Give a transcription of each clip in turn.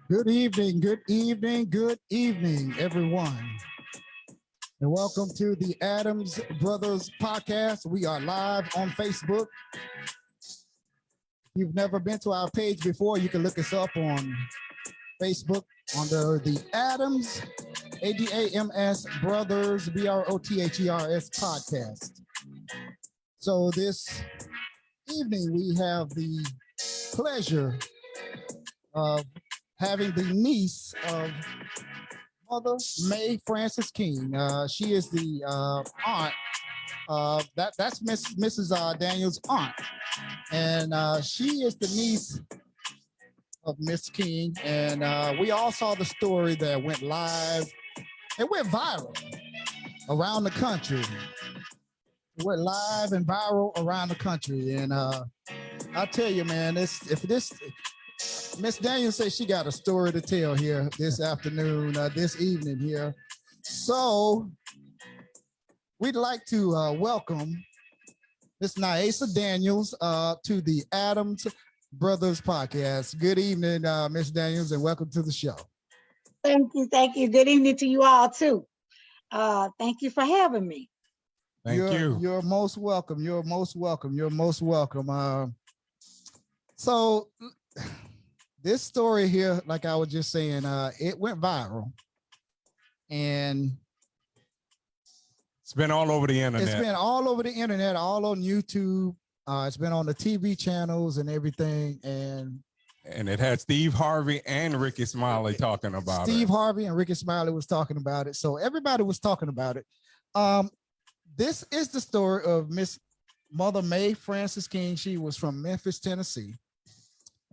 Good evening, everyone. And welcome to the Adams Brothers Podcast. We are live on Facebook. If you've never been to our page before, you can look us up on Facebook under the Adams, ADAMS Brothers, BROTHERS Podcast. So this evening, we have the pleasure of having the niece of Mother May Francis King. She is the aunt. That's Mrs. Daniels' aunt, and she is the niece of Miss King. And we all saw the story that went live. It went viral around the country. It went live and viral around the country. And I tell you, man, Miss Daniels says she got a story to tell here this afternoon, this evening here. So we'd like to welcome Miss Sheila Daniels to the Adams Brothers Podcast. Good evening, Miss Daniels, and welcome to the show. Thank you. Good evening to you all too. Thank you for having me. Thank you. You're most welcome. So this story here, like I was just saying, it went viral, and it's been all over the internet. It's been all over the internet, all on YouTube. It's been on the TV channels and everything, and it had Steve Harvey and Ricky Smiley talking about it. Steve Harvey and Ricky Smiley was talking about it, so everybody was talking about it. This is the story of Miss Mother May Francis King. She was from Memphis, Tennessee.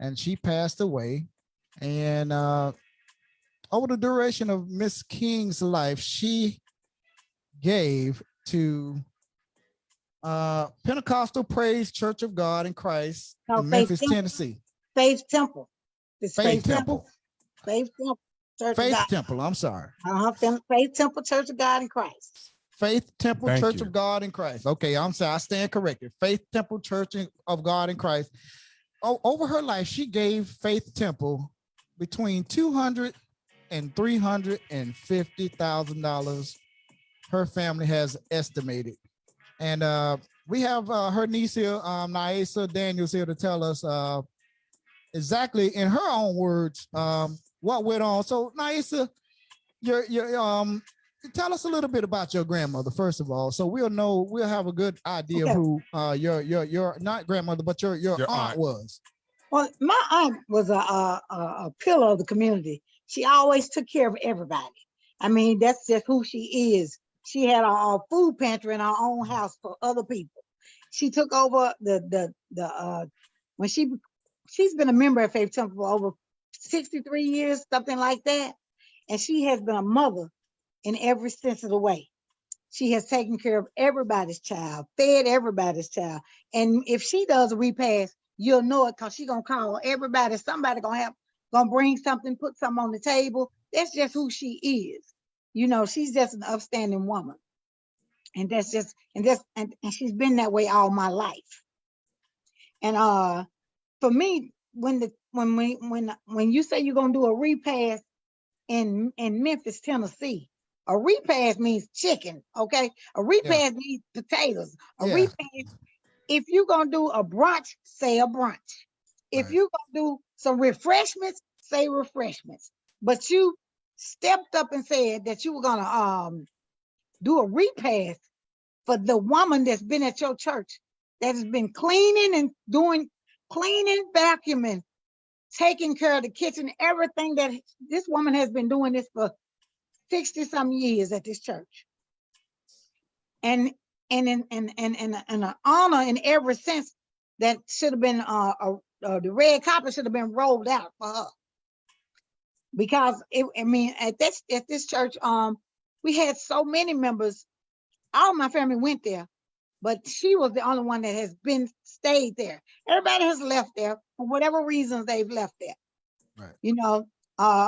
And she passed away. And over the duration of Miss King's life, she gave to Pentecostal Praise Church of God in Christ in Memphis, Tennessee. Faith Temple. Faith Temple. Faith Temple. Church Faith of God. Temple. I'm sorry. Faith Temple Church of God in Christ. Faith Temple Church of God in Christ. Okay, I'm sorry. I stand corrected. Faith Temple Church of God in Christ. Over her life, she gave Faith Temple between $200,000 and $350,000. Her family has estimated, and we have her niece here, Sheila Daniels, here to tell us exactly in her own words what went on. So, Sheila, tell us a little bit about your grandmother, first of all, so we'll have a good idea of who your not grandmother, but your aunt was. Well, my aunt was a pillar of the community. She always took care of everybody. I mean, that's just who she is. She had our food pantry in our own house for other people. She took over when she's been a member at Faith Temple for over 63 years, something like that, and she has been a mother in every sense of the way. She has taken care of everybody's child, fed everybody's child. And if she does a repast, you'll know it because she's going to call everybody. Somebody gonna bring something, put something on the table. That's just who she is. You know, she's just an upstanding woman. And and she's been that way all my life. And for me, when you say you're going to do a repast in Memphis, Tennessee, a repast means chicken, okay? A repast means potatoes. A repast, if you're going to do a brunch, say a brunch. If you're going to do some refreshments, say refreshments. But you stepped up and said that you were going to do a repast for the woman that's been at your church, that has been cleaning, vacuuming, taking care of the kitchen, everything that this woman has been doing this for 60-some years at this church. And an honor in every sense that should have been the red carpet should have been rolled out for her. Because at this church, we had so many members. All my family went there but she was the only one that has stayed there. Everybody has left there for whatever reasons they've left there. Right. You know,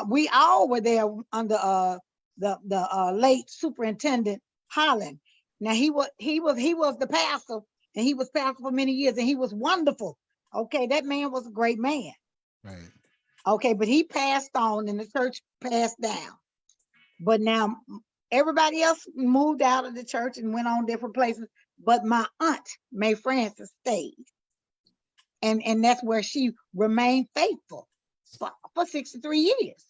we all were there under the late superintendent Holland. Now he was the pastor, and he was pastor for many years, and he was wonderful. Okay, that man was a great man. Right. Okay, but he passed on, and the church passed down. But now everybody else moved out of the church and went on different places. But my aunt, May Francis, stayed. And that's where she remained faithful for 63 years.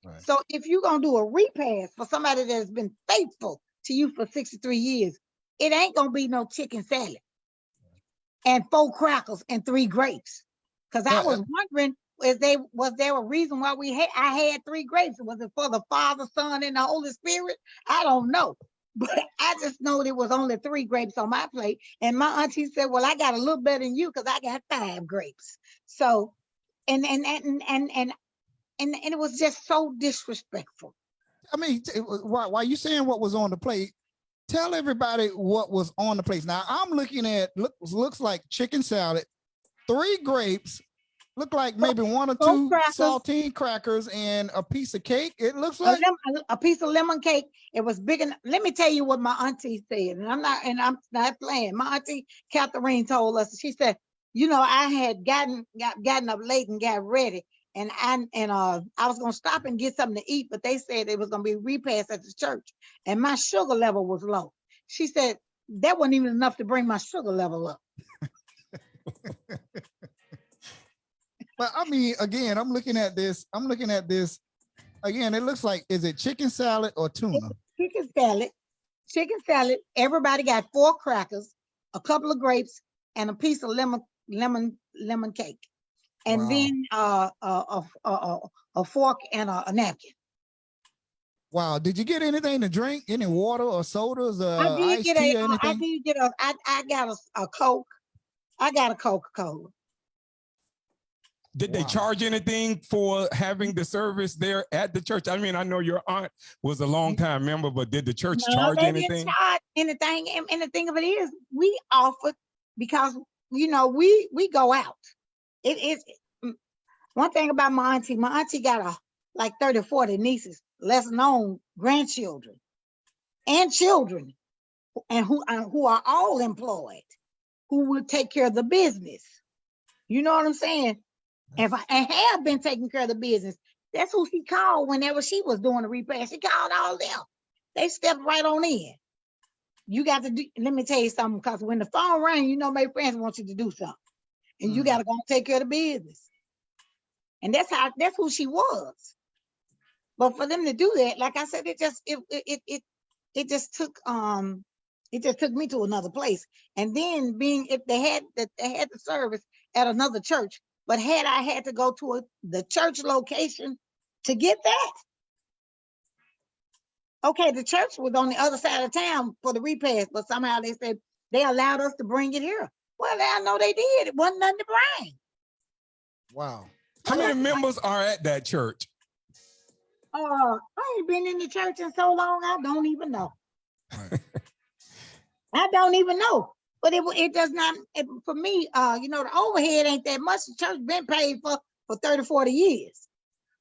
Right. So if you're going to do a repast for somebody that has been faithful to you for 63 years, it ain't going to be no chicken salad and 4 crackers and 3 grapes. Because I was wondering, was there a reason why I had 3 grapes? Was it for the Father, Son, and the Holy Spirit? I don't know. But I just know there was only 3 grapes on my plate. And my auntie said, well, I got a little better than you because I got 5 grapes. So, and it was just so disrespectful. I mean, while you saying what was on the plate, tell everybody what was on the plate. Now I'm looking at looks like chicken salad, 3 grapes, look like maybe 1 or 2 crackers, saltine crackers, and a piece of cake. It looks like a piece of lemon cake. It was big enough. Let me tell you what my auntie said, and I'm not playing. My auntie Catherine told us. She said, you know, I had gotten up late and got ready, and I was gonna stop and get something to eat, but they said it was gonna be repast at the church, and my sugar level was low. She said that wasn't even enough to bring my sugar level up. But I mean, again, I'm looking at this. Again, it looks like, is it chicken salad or tuna? Chicken salad. Everybody got 4 crackers, a couple of grapes, and a piece of lemon cake, and then a fork and a napkin. Wow! Did you get anything to drink? Any water or sodas? Iced tea or anything? I did get I got a Coke. I got a Coca-Cola. Did they charge anything for having the service there at the church? I mean, I know your aunt was a long-time member, but did the church charge anything? Didn't charge anything. And the thing of it is, we offered because, you know, we go out. It is one thing about my auntie got like 30, 40 nieces, less known grandchildren and children, and who are all employed, who will take care of the business. You know what I'm saying? And have been taking care of the business. That's who she called whenever she was doing the repast. She called all them. They stepped right on in. You got to do, let me tell you something, because when the phone rang, you know, my friends want you to do something. And you got to go and take care of the business. And that's who she was. But for them to do that, like I said, it just took me to another place. And then if they had the service at another church, but had I had to go to the church location to get that? Okay, the church was on the other side of town for the repast, but somehow they said they allowed us to bring it here. Well, I know they did. It wasn't nothing to bring. Wow. How many members are at that church? I ain't been in the church in so long, I don't even know. I don't even know. But it does not, for me, you know, the overhead ain't that much. The church been paid for 30, 40 years.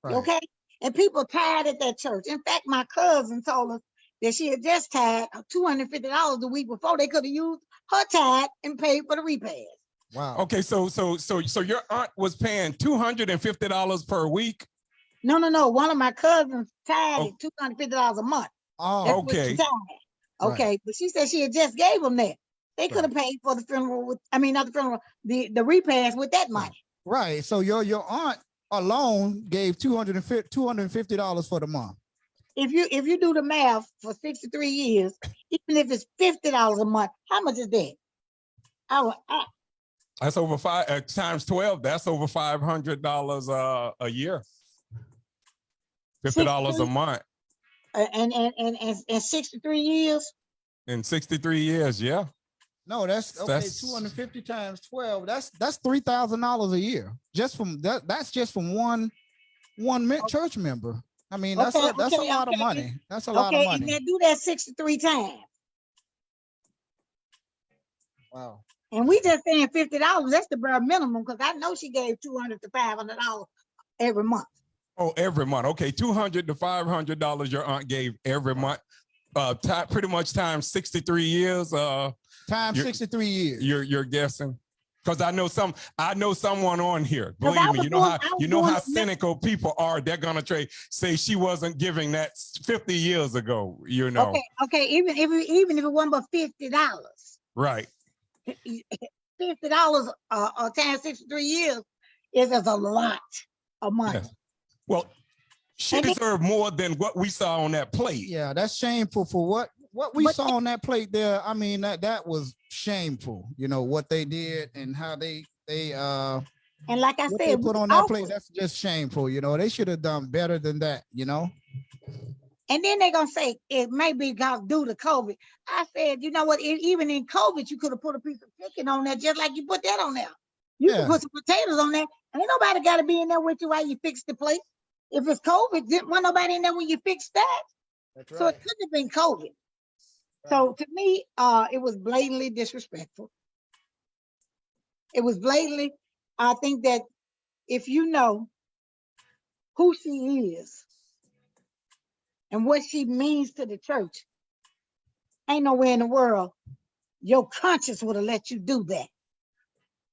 Right. Okay? And people tied at that church. In fact, my cousin told us that she had just tied $250 a week before. They could have used her tithe and paid for the repast. Wow. Okay, so your aunt was paying $250 per week? No. One of my cousins tied $250 a month. Oh, okay. Okay, right. But she said she had just gave them that. They could have paid for the funeral the repast with that money. Right. So your aunt alone gave $250 for the month. If you do the math for 63 years, even if it's $50 a month, how much is that? That's over times 12. That's over $500 a year. $50 a month. And 63 years. In 63 years, yeah. No, that's okay. 250 times 12. That's $3,000 a year. Just from that. That's just from one church member. I mean, that's a lot of money. That's a lot of money. And they do that 63 times. Wow. And we just saying $50. That's the bare minimum because I know she gave $200 to $500 every month. Oh, every month. Okay, $200 to $500 your aunt gave every month. Pretty much times 63 years. Times 63 years. You're guessing. Because I know someone on here. Believe me, you know how cynical people are. They're gonna say she wasn't giving that 50 years ago. You know. Okay. Even if it wasn't but $50. Right. $50 times 63 years is a lot of money. Yes. Well, she deserved more than what we saw on that plate. Yeah, that's shameful for what we saw on that plate there. I mean, that was shameful, you know, what they did and how they and like I said, they put on that plate, that's just shameful, you know. They should have done better than that, you know. And then they're gonna say it may be due to COVID. I said, you know what, even in COVID, you could have put a piece of chicken on there just like you put that on there. You can put some potatoes on there. Ain't nobody gotta be in there with you while you fix the plate. If it's COVID, didn't want nobody in there when you fix that. That's right. So it couldn't have been COVID. Right. So to me, it was blatantly disrespectful. It was blatantly, I think that if you know who she is and what she means to the church, ain't nowhere in the world your conscience would have let you do that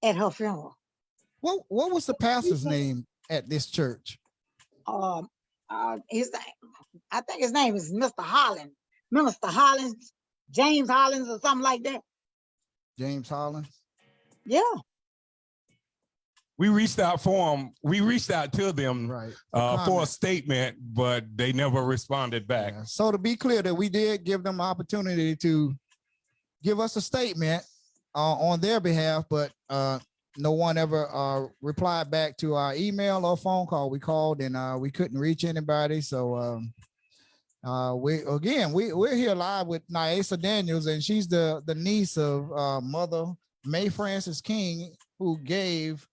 at her funeral. What was the pastor's name at this church? I think his name is Mr. Hollins, Minister Hollins, James Hollins, or something like that. James Hollins. Yeah. We reached out for them. We reached out to them for a statement, but they never responded back. Yeah. So to be clear, that we did give them opportunity to give us a statement on their behalf, but no one ever replied back to our email or phone call. We called and we couldn't reach anybody. So we're here live with Sheila Daniels, and she's the niece of Mother May Francis King, who gave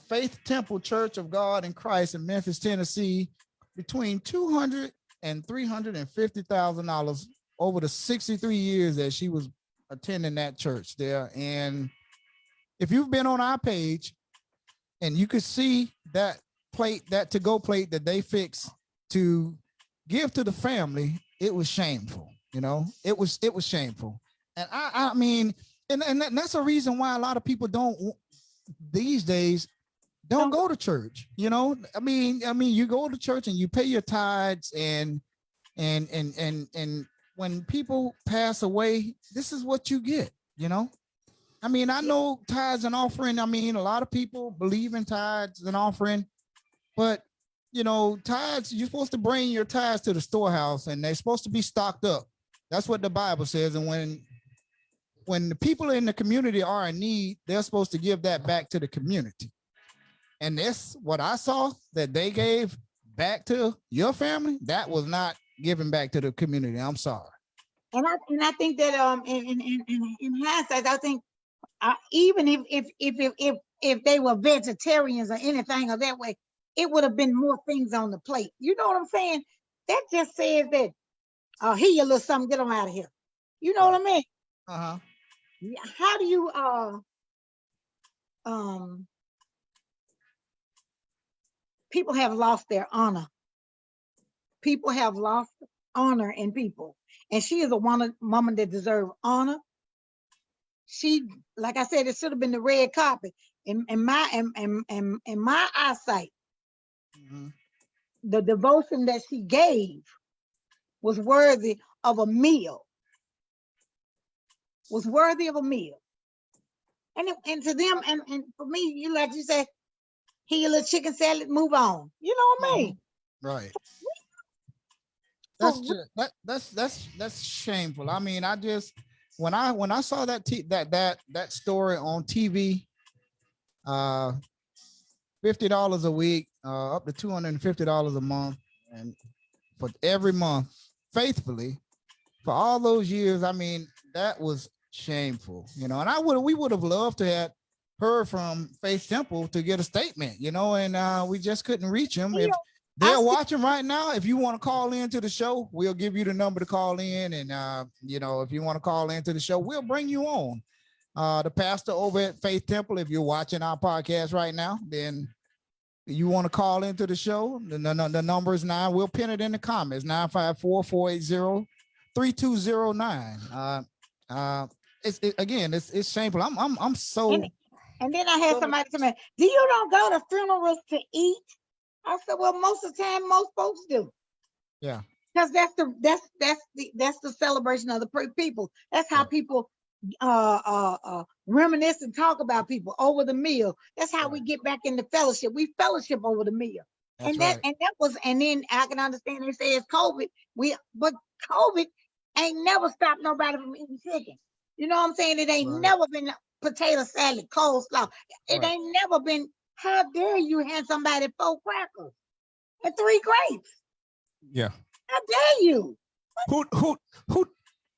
Faith Temple Church of God in Christ in Memphis, Tennessee, between $200,000 and $350,000 over the 63 years that she was attending that church there. And if you've been on our page and you could see that plate, that to-go plate that they fixed to give to the family, it was shameful. You know, it was shameful. And I mean, and that's a reason why a lot of people these days don't go to church. You know, I mean, you go to church and you pay your tithes, and when people pass away, this is what you get, you know. I mean, I know tithes and offering. I mean, a lot of people believe in tithes and offering, but you know, tithes, you're supposed to bring your tithes to the storehouse and they're supposed to be stocked up. That's what the Bible says. And when the people in the community are in need, they're supposed to give that back to the community. And that's what I saw that they gave back to your family. That was not giving back to the community. I'm sorry. And I think that in hindsight, I think even if they were vegetarians or anything of that way, it would have been more things on the plate. You know what I'm saying? That just says that, here you little something, get them out of here. You know what I mean? Uh-huh. How do you people have lost their honor. People have lost honor in people. And she is a woman that deserves honor. She, like I said, it should have been the red carpet. In my eyesight, the devotion that she gave was worthy of a meal. Was worthy of a meal. And to them, and for me, you like you say, here a little chicken salad, move on. You know what I mean? Right. That's shameful. I mean, I just when I saw that story on TV, $50 a week, up to $250 a month, and for every month, faithfully, for all those years. I mean, that was shameful, you know. And we would have loved to have heard from Faith Temple to get a statement, you know, and we just couldn't reach them. If they're watching right now, if you want to call into the show, we'll give you the number to call in. And, you know, if you want to call into the show, we'll bring you on. the pastor over at Faith Temple. If you're watching our podcast right now, then you want to call into the show. The number is 9. We'll pin it in the comments, 954-480-3209. It's shameful. I'm so. And then I had somebody tell me, do you don't go to funerals to eat? I said, well, most of the time, most folks do. Yeah. Because that's the celebration of the people. That's how people reminisce and talk about people over the meal. That's how we get back into fellowship. We fellowship over the meal. And then I can understand they say it's COVID. But COVID ain't never stopped nobody from eating chicken. You know what I'm saying? It ain't never been potato salad, coleslaw. It ain't never been, how dare you hand somebody 4 crackers and 3 grapes? Yeah. How dare you?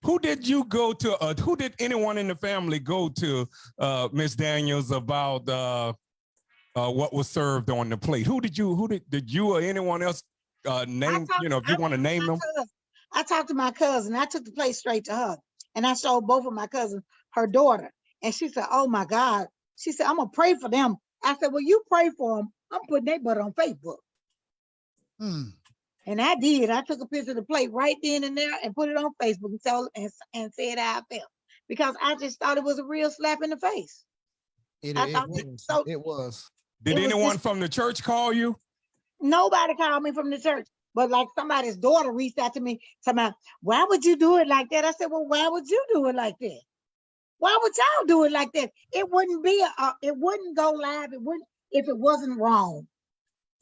Who did you go to? Who did anyone in the family go to, Miss Daniels, about what was served on the plate? Who did you or anyone else name? If you want to name them. I talked to my cousin. I took the plate straight to her, and I showed both of my cousins her daughter, and she said, "Oh my God!" She said, "I'm gonna pray for them." I said, "Well, you pray for them. I'm putting their butt on Facebook." And I did. I took a picture of the plate right then and there and put it on Facebook and said how I felt, because I just thought it was a real slap in the face. It was. Did anyone from the church call you? Nobody called me from the church, but like somebody's daughter reached out to me, talking, "Why would you do it like that?" I said, "Well, why would you do it like that? Why would y'all do it like that? It wouldn't be it wouldn't go live. It wouldn't if it wasn't wrong.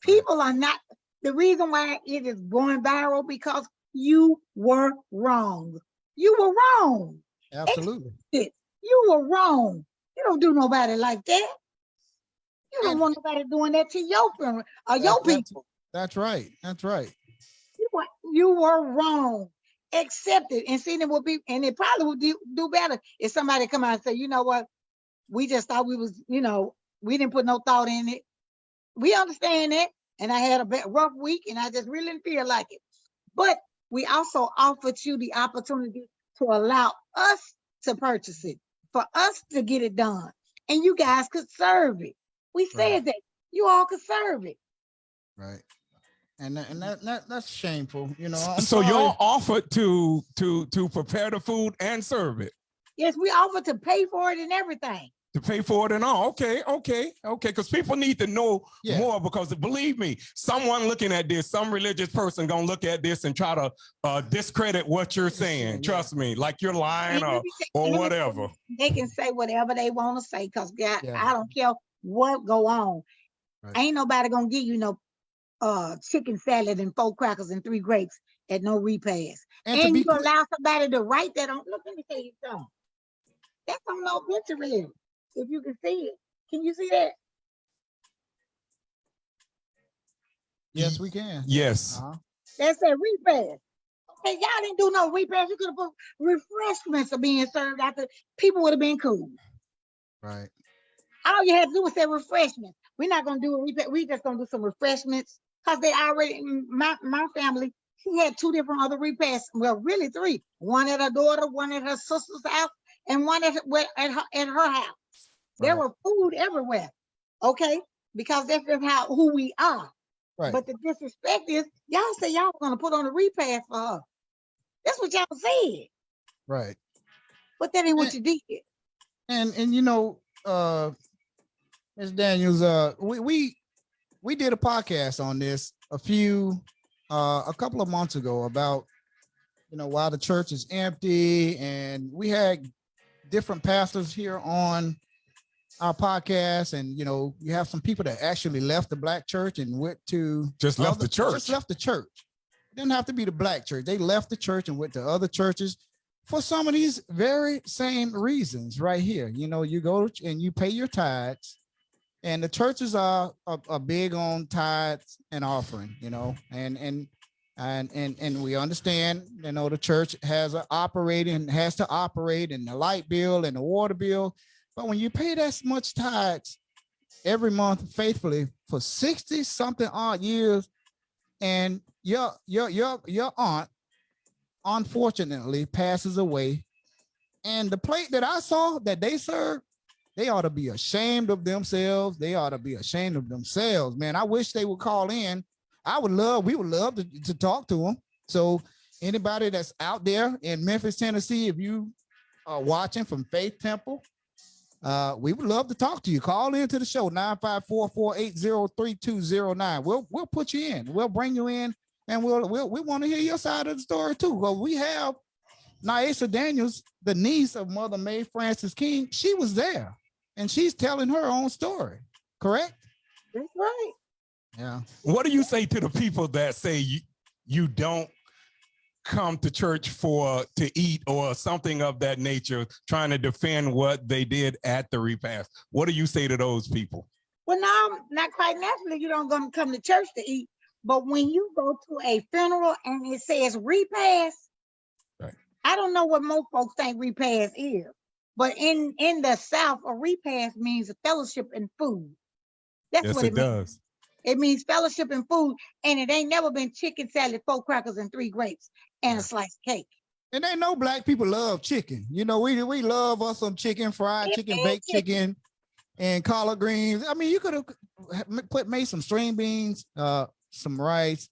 People are not." The reason why it is going viral, because you were wrong. You were wrong. Absolutely. You were wrong. You don't do nobody like that. You don't want nobody doing that to your friend or your people. That's right. That's right. You were wrong. Accept it. And see, it probably would do better if somebody come out and say, "You know what? We just thought we was, we didn't put no thought in it. We understand it. And I had a rough week, and I just really didn't feel like it." But we also offered you the opportunity to allow us to purchase it, for us to get it done. And you guys could serve it. We said that you all could serve it. Right. And that's shameful, So y'all offered to prepare the food and serve it. Yes, we offered to pay for it and everything. To pay for it and all. Okay. Because people need to know more, because believe me, someone looking at this, some religious person gonna look at this and try to discredit what you're saying. Trust me, like you're lying or whatever. They can say whatever they want to say, because I don't care what go on. Right. Ain't nobody gonna give you no chicken salad and 4 crackers and 3 grapes at no repast. And you allow somebody to write that on. Look, let me tell you something. That's on no obituary. If you can see it. Can you see that? Yes, we can. Yes. That's a repast. Okay, y'all didn't do no repast. You could have put refreshments are being served after. People would have been cool. Right. All you had to do was say refreshments. We're not going to do a repast. We just going to do some refreshments, because they already, my family, she had 2 different other repasts. Well, really 3. One at her daughter, one at her sister's house, and one at her house. There were food everywhere, okay? Because that's just who we are. Right. But the disrespect is, y'all say y'all were going to put on a repast for her. That's what y'all said. Right. But that ain't what you did. And Ms. Daniels, we did a podcast on this a couple of months ago about, why the church is empty, and we had different pastors here on our podcast, and you have some people that actually left the black church and went to left the church. Just left the church. It didn't have to be the black church. They left the church and went to other churches for some of these very same reasons right here. You go and you pay your tithes, and the churches are big on tithes and offering. And we understand. The church has to operate, and the light bill and the water bill. But when you pay that much tithes every month faithfully for 60 something odd years, and your aunt unfortunately passes away, And the plate that I saw that they served, they ought to be ashamed of themselves. They ought to be ashamed of themselves, man. I wish they would call in. We would love to talk to them. So anybody that's out there in Memphis, Tennessee, if you are watching from Faith Temple, we would love to talk to you. Call into the show, 954-480-3209. We'll put you in. We'll bring you in, and we want to hear your side of the story too. Well, we have Sheila Daniels, the niece of Mother Mae Francis King. She was there, and she's telling her own story. Correct? That's right. Yeah. What do you say to the people that say you don't come to church to eat or something of that nature, trying to defend what they did at the repast? What do you say to those people? Well, now, not quite naturally, you don't gonna come to church to eat, but when you go to a funeral and it says repast, right. I don't know what most folks think repast is, but in the South, a repast means a fellowship and food. That's yes, what it means. does. It means fellowship and food, and it ain't never been chicken salad, 4 crackers, and 3 grapes, and a slice of cake. And they know black people love chicken. You know, we love us some chicken, fried chicken, baked chicken, and collard greens. I mean, you could have made some string beans, some rice,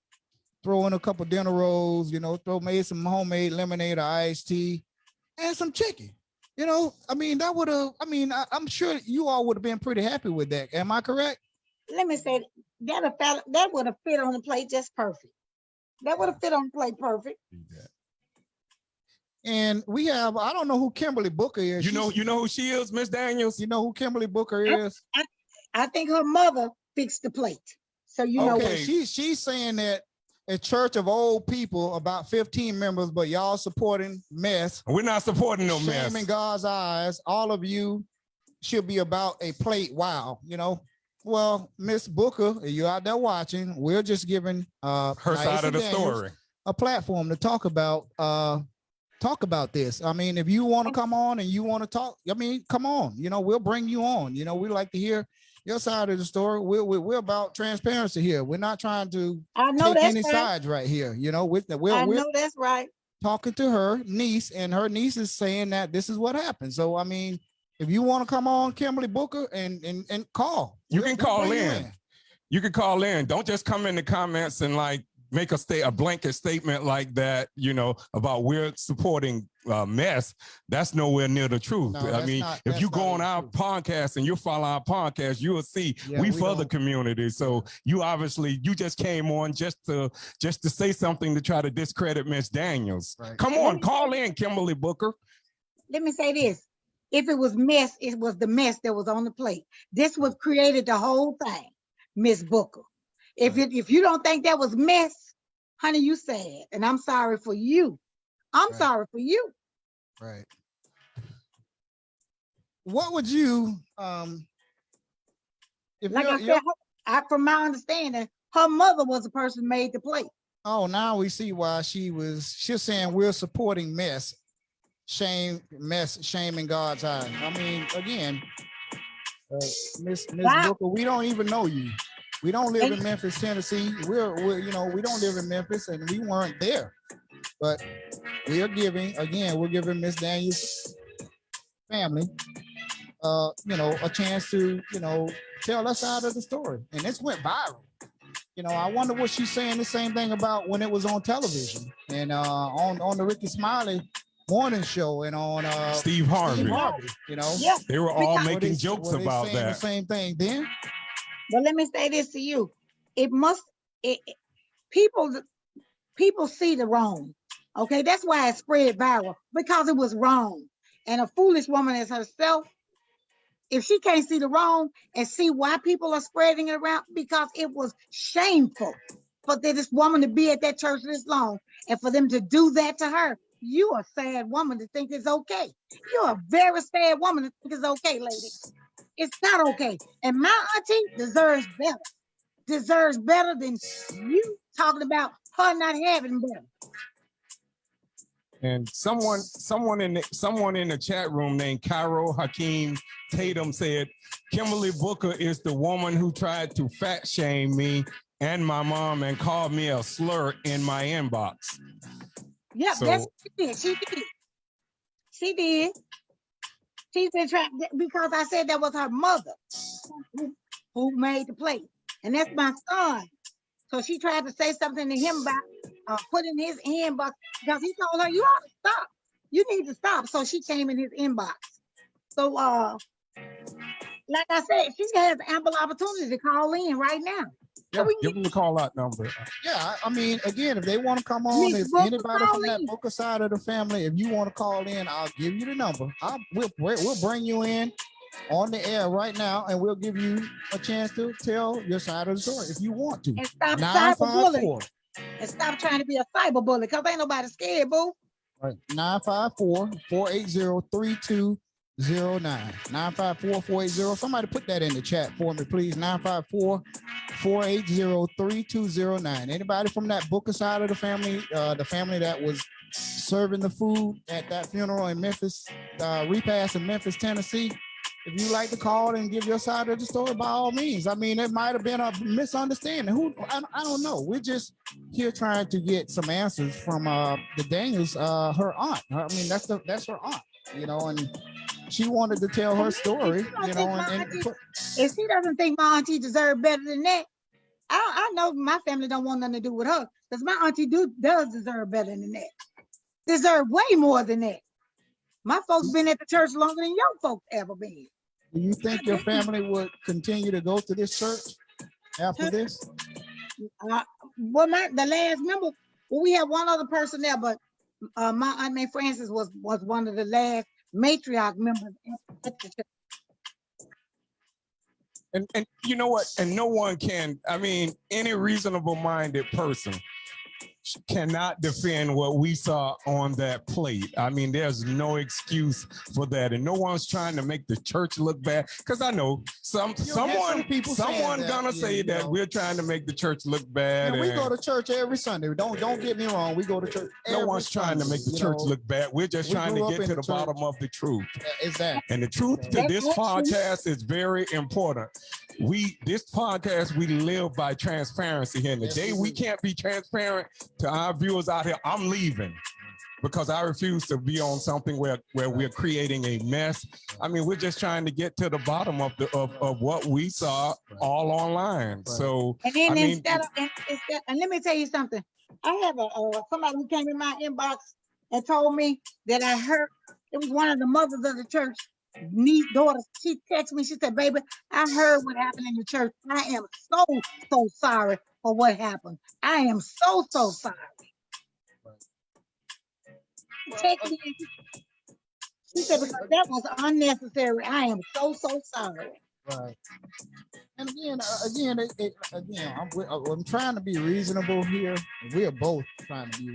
throw in a couple dinner rolls, you know, made some homemade lemonade or iced tea, and some chicken. You know, I mean, that would have, I'm sure you all would have been pretty happy with that. Am I correct? Let me say, that would have fit on the plate just perfect. That would have fit on the plate perfect. And we have, I don't know who Kimberly Booker is. You know who she is, Miss Daniels? You know who Kimberly Booker is? I think her mother fixed the plate. So you know what? She's saying that a church of old people, about 15 members, but y'all supporting mess. We're not supporting no mess. Shame in God's eyes. All of you should be about a plate. Wow, you know. Well, Miss Booker, you out there watching, we're just giving her side of the story a platform to talk about this. I mean, if you want to come on and you want to talk, I mean, come on. You know, we'll bring you on. You know, we like to hear your side of the story. We're about transparency here. We're not trying to take any sides right here. You know, we're that's right. Talking to her niece, and her niece is saying that this is what happened. So, I mean, if you want to come on, Kimberly Booker, and call. You can call in. You can call in. Don't just come in the comments and like make a blanket statement like that, you know, about we're supporting mess. That's nowhere near the truth. No, I mean, if you go on our podcast and you follow our podcast, you will see we for the community. So you just came on just to say something to try to discredit Miss Daniels. Right. Come on, call in, Kimberly Booker. Let me say this. If it was mess, it was the mess that was on the plate. This was created the whole thing, Miss Booker. If you don't think that was mess, honey, you sad. And I'm sorry for you. I'm sorry for you. Right. What would you, if like I said, from my understanding, her mother was the person who made the plate. Oh, now we see why she's saying we're supporting mess. Shame in God's eyes. I mean, again, Miss Booker, we don't even know you. We don't live in Memphis, Tennessee. We're we don't live in Memphis, and we weren't there. But we're giving Miss Daniels' family, a chance to, tell us out of the story. And this went viral. You know, I wonder what she's saying the same thing about when it was on television and on the Ricky Smiley morning show and on Steve Harvey. You know, they were all making jokes about that. The same thing then. But let me say this to you: people see the wrong. Okay, that's why it spread viral, because it was wrong. And a foolish woman as herself, if she can't see the wrong and see why people are spreading it around, because it was shameful for this woman to be at that church this long and for them to do that to her. You a sad woman to think it's okay. You're a very sad woman to think it's okay, lady. It's not okay. And my auntie deserves better than you talking about her not having better. And someone in the chat room named Cairo Hakeem Tatum said, Kimberly Booker is the woman who tried to fat shame me and my mom and called me a slur in my inbox. Yeah, So, that's what she did. She did. She's been trying because I said that was her mother who made the plate, and that's my son. So she tried to say something to him about putting his inbox because he told her, "You ought to stop. You need to stop." So she came in his inbox. So, like I said, she has ample opportunity to call in right now. Yeah, give them the call out number. Yeah, I mean, again, if they want to come on, if anybody from that Booker side of the family, if you want to call in, I'll give you the number. We'll bring you in on the air right now, and we'll give you a chance to tell your side of the story if you want to. And stop cyberbullying. And stop trying to be a cyber bully, because ain't nobody scared, boo. Right. 954-480-3209. 954-480. Somebody put that in the chat for me, please. 954-480-3209. Anybody from that Booker side of the family that was serving the food at that funeral in Memphis, repast in Memphis, Tennessee. If you like to call and give your side of the story, by all means. I mean, it might have been a misunderstanding. I don't know. We're just here trying to get some answers from the Daniels, her aunt. I mean, that's her aunt, you know, and she wanted to tell her story, you know. If she doesn't think my auntie deserves better than that, I know my family don't want nothing to do with her, because my auntie does deserve better than that. Deserve way more than that. My folks been at the church longer than your folks ever been. Do you think your family would continue to go to this church after this? Well, the last member, we had one other person there, but my Aunt May Francis was one of the last matriarch members at the church. And you know what? And no one can, I mean, any reasonable minded person cannot defend what we saw on that plate. I mean, there's no excuse for that, and no one's trying to make the church look bad. Because I know someone gonna say that we're trying to make the church look bad. And we go to church every Sunday. Don't get me wrong. We go to church. No one's trying to make the church look bad. We're just trying to get to the bottom of the truth. Exactly. And the truth to this podcast is very important. This podcast, we live by transparency here. And the day we can't be transparent to our viewers out here, I'm leaving, because I refuse to be on something where we're creating a mess. I mean, we're just trying to get to the bottom of what we saw all online. So, and then instead, and let me tell you something. I have somebody who came in my inbox and told me that I heard it was one of the mothers of the church. Niece, daughter, she texted me. She said, "Baby, I heard what happened in the church. I am so sorry for what happened. I am so sorry." Text me. She said, "Because that was unnecessary. I am so sorry." Right. And I'm trying to be reasonable here. We are both trying to be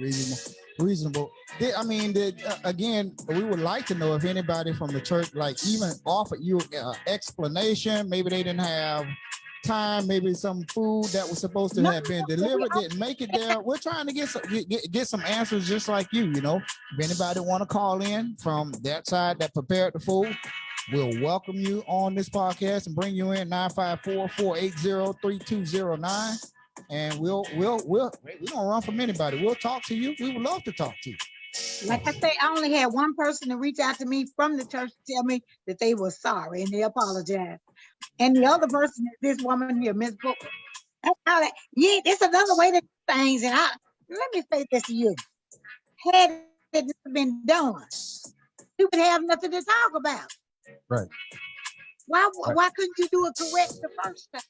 reasonable. I mean, again, we would like to know if anybody from the church, like, even offered you an explanation. Maybe they didn't have time. Maybe some food that was supposed to have been delivered didn't make it there. We're trying to get some answers, just like you. You know, if anybody want to call in from that side that prepared the food, we'll welcome you on this podcast and bring you in. 954-480-3209. And we don't run from anybody. We'll talk to you. We would love to talk to you. Like I say, I only had one person to reach out to me from the church to tell me that they were sorry and they apologized. And the other person is this woman here, Miss Booker. Yeah, it's another way to do things. And let me say this to you. Had it been done, we would have nothing to talk about. Right. Why couldn't you do it correct the first time?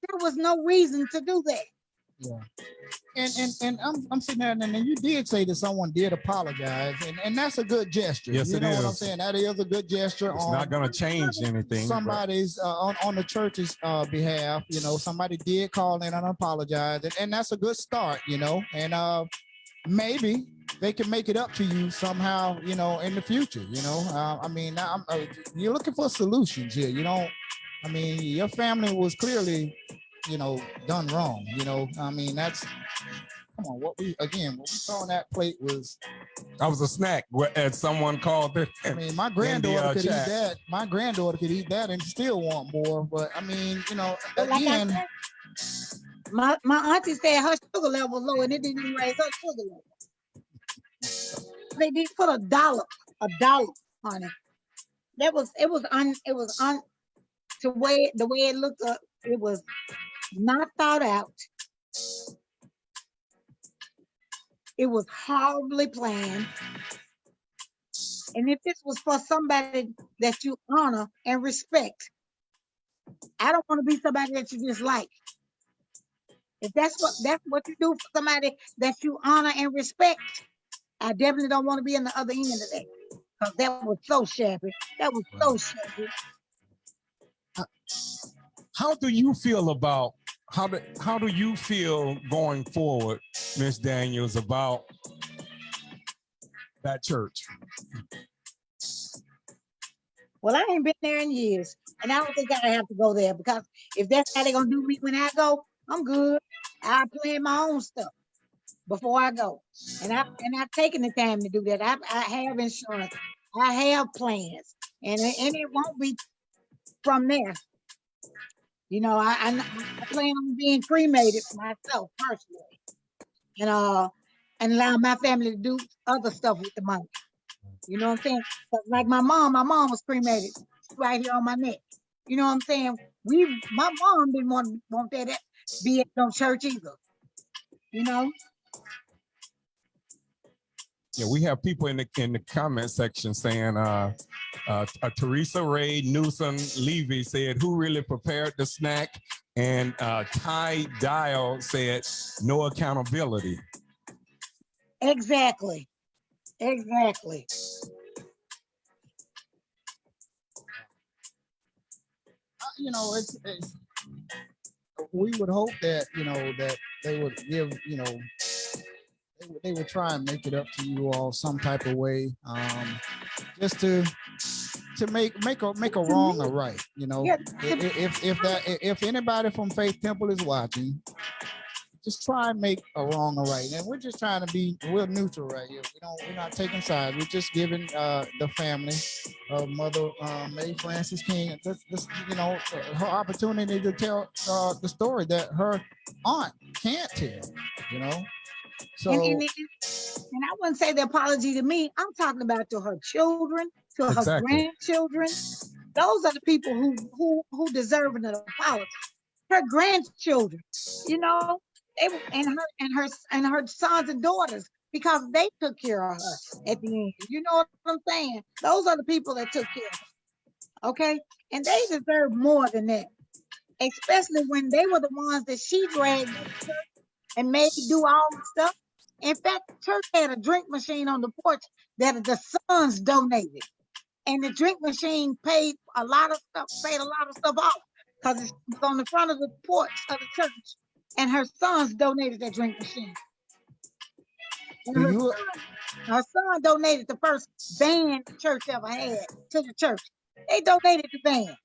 There was no reason to do that. Yeah. And I'm sitting there, and then you did say that someone did apologize, and that's a good gesture. Yes, you know what I'm saying? That is a good gesture. It's not going to change anything. Somebody's on the church's behalf. You know, somebody did call in and apologize, and that's a good start. You know, and maybe they can make it up to you somehow. You know, in the future. You know, I mean, you're looking for solutions here. You know, I mean, your family was clearly, you know, done wrong. You know, I mean, come on, what we saw on that plate was a snack, as someone called it. I mean, my granddaughter could eat that. My granddaughter could eat that and still want more. But I mean, you know, again, like my auntie said her sugar level was low, and it didn't even raise her sugar level. They did put $1 $1, honey. It was the way it looked up. It was not thought out. It was horribly planned. And if this was for somebody that you honor and respect, I don't want to be somebody that you dislike. If that's what you do for somebody that you honor and respect, I definitely don't want to be in the other end of that. Because that was so shabby. That was so shabby. How do you feel about how do you feel going forward, Miss Daniels, about that church? Well, I ain't been there in years, and I don't think I have to go there, because if that's how they're gonna do me when I go, I'm good. I plan my own stuff before I go, and I've taken the time to do that. I have insurance, I have plans, and it won't be from there. You know, I plan on being cremated myself personally, and allow my family to do other stuff with the money. You know what I'm saying? Like my mom was cremated right here on my neck. You know what I'm saying? My mom didn't want that to be at no church either. You know? Yeah, we have people in the comment section saying, Teresa Ray Newsom Levy said, "Who really prepared the snack?" And Ty Dial said, "No accountability." Exactly. You know, it's we would hope that, you know, that they would give, you know, they would try and make it up to you all some type of way, just to make a wrong a right. You know, Yeah. if anybody from Faith Temple is watching, just try and make a wrong a right. And we're just trying to we're neutral right here. We're not taking sides. We're just giving the family of Mother May Francis King, this, you know, her opportunity to tell the story that her aunt can't tell. You know, so And I wouldn't say the apology to me. I'm talking about to her children, to her grandchildren. Those are the people who deserve an apology. Her grandchildren, you know, and her sons and daughters, because they took care of her at the end. You know what I'm saying? Those are the people that took care of her. Okay, and they deserve more than that, especially when they were the ones that she dragged and made do all the stuff. In fact, the church had a drink machine on the porch that the sons donated. And the drink machine paid a lot of stuff off, because it was on the front of the porch of the church. And her sons donated that drink machine. And her son donated the first band the church ever had to the church. They donated the band.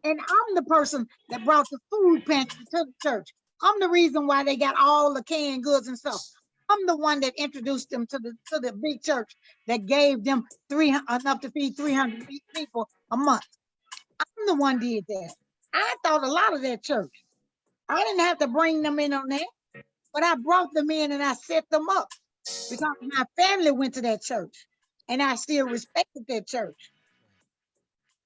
And I'm the person that brought the food pantry to the church. I'm the reason why they got all the canned goods and stuff. I'm the one that introduced them to the big church that gave them enough to feed 300 people a month. I'm the one did that. I thought a lot of that church. I didn't have to bring them in on that, but I brought them in and I set them up because my family went to that church and I still respected that church.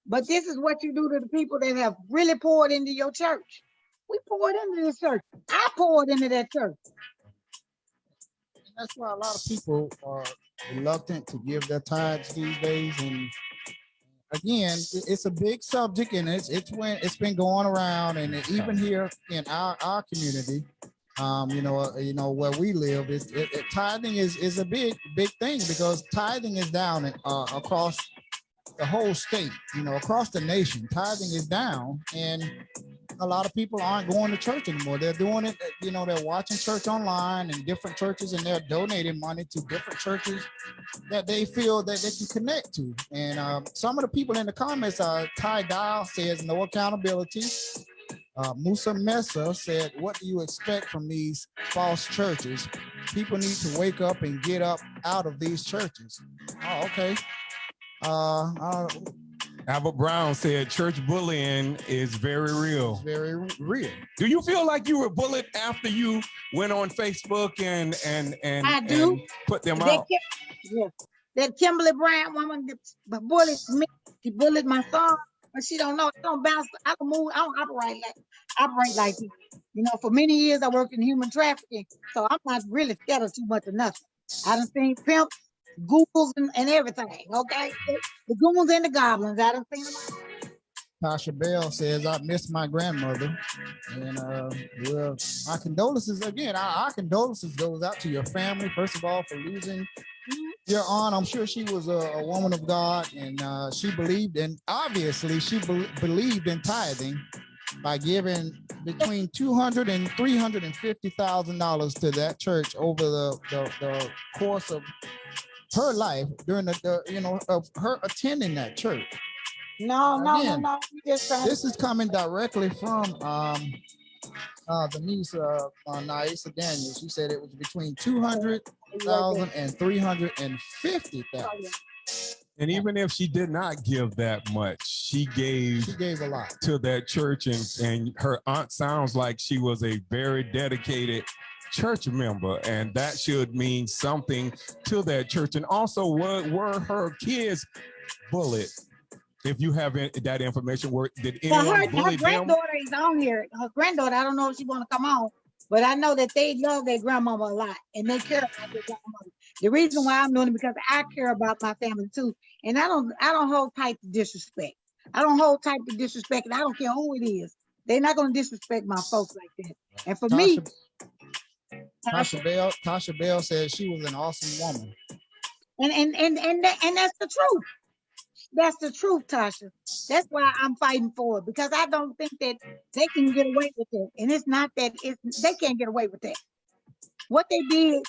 But this is what you do to the people that have really poured into your church. We poured into this church. I poured into that church. That's why a lot of people are reluctant to give their tithes these days. And again, it's a big subject, and it's been going around, and even here in our community, you know where we live, tithing is a big thing, because tithing is down across the whole state, you know, across the nation. Tithing is down, and a lot of people aren't going to church anymore. They're doing it, you know, they're watching church online and different churches, and they're donating money to different churches that they feel that they can connect to. And some of the people in the comments, Ty Dial says no accountability. Musa Mesa said, "What do you expect from these false churches? People need to wake up and get up out of these churches." Oh, okay. Albert Brown said, "Church bullying is very real." It's very real. Do you feel like you were bullied after you went on Facebook and I do. and put them out? that Kimberly Bryant woman that bullied me, she bullied my son, but she don't know. It don't bounce. I don't move. I don't operate like this. You know, for many years I worked in human trafficking, so I'm not really scared of too much of nothing. I done seen pimps, Googles, and everything. Okay, the goons and the goblins. I done seen them all. Tasha Bell says, I miss my grandmother. And well, our condolences again. Our condolences goes out to your family, first of all, for losing your aunt. I'm sure she was a woman of God, and she believed, and obviously she believed in tithing by giving between $200,000 and $350,000 to that church over the course of her life during of her attending that church. No. We just trying This is coming directly from the niece of Sheila Daniels. She said it was between $200,000 and $350,000. And even if she did not give that much, she gave a lot to that church, and her aunt sounds like she was a very dedicated church member, and that should mean something to that church. And also, were her kids bullied? If you have that information, did anyone bully them? Her granddaughter is on here. Her granddaughter, I don't know if she want to come on, but I know that they love their grandmama a lot, and they care about their grandmother. The reason why I'm doing it because I care about my family too, and I don't hold tight to disrespect. I don't hold tight to disrespect, and I don't care who it is. They're not going to disrespect my folks like that. And for me, Tasha Bell said she was an awesome woman, and that's the truth. That's the truth, Tasha. That's why I'm fighting for it, because I don't think that they can get away with it. And it's not that they can't get away with that. What they did,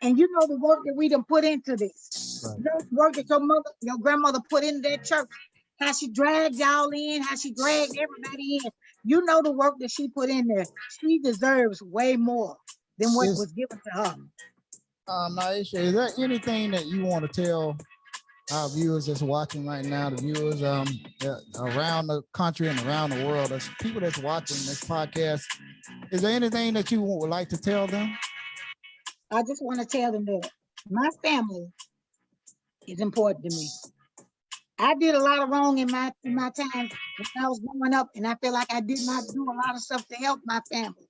and you know the work that we done put into this. Right. The work that your grandmother put into that church, how she dragged y'all in, how she dragged everybody in. You know the work that she put in there. She deserves way more than what was given to her. Naisha, is there anything that you want to tell our viewers that's watching right now, the viewers around the country and around the world, there's people that's watching this podcast? Is there anything that you would like to tell them? I just want to tell them that my family is important to me. I did a lot of wrong in my time when I was growing up, and I feel like I did not do a lot of stuff to help my family.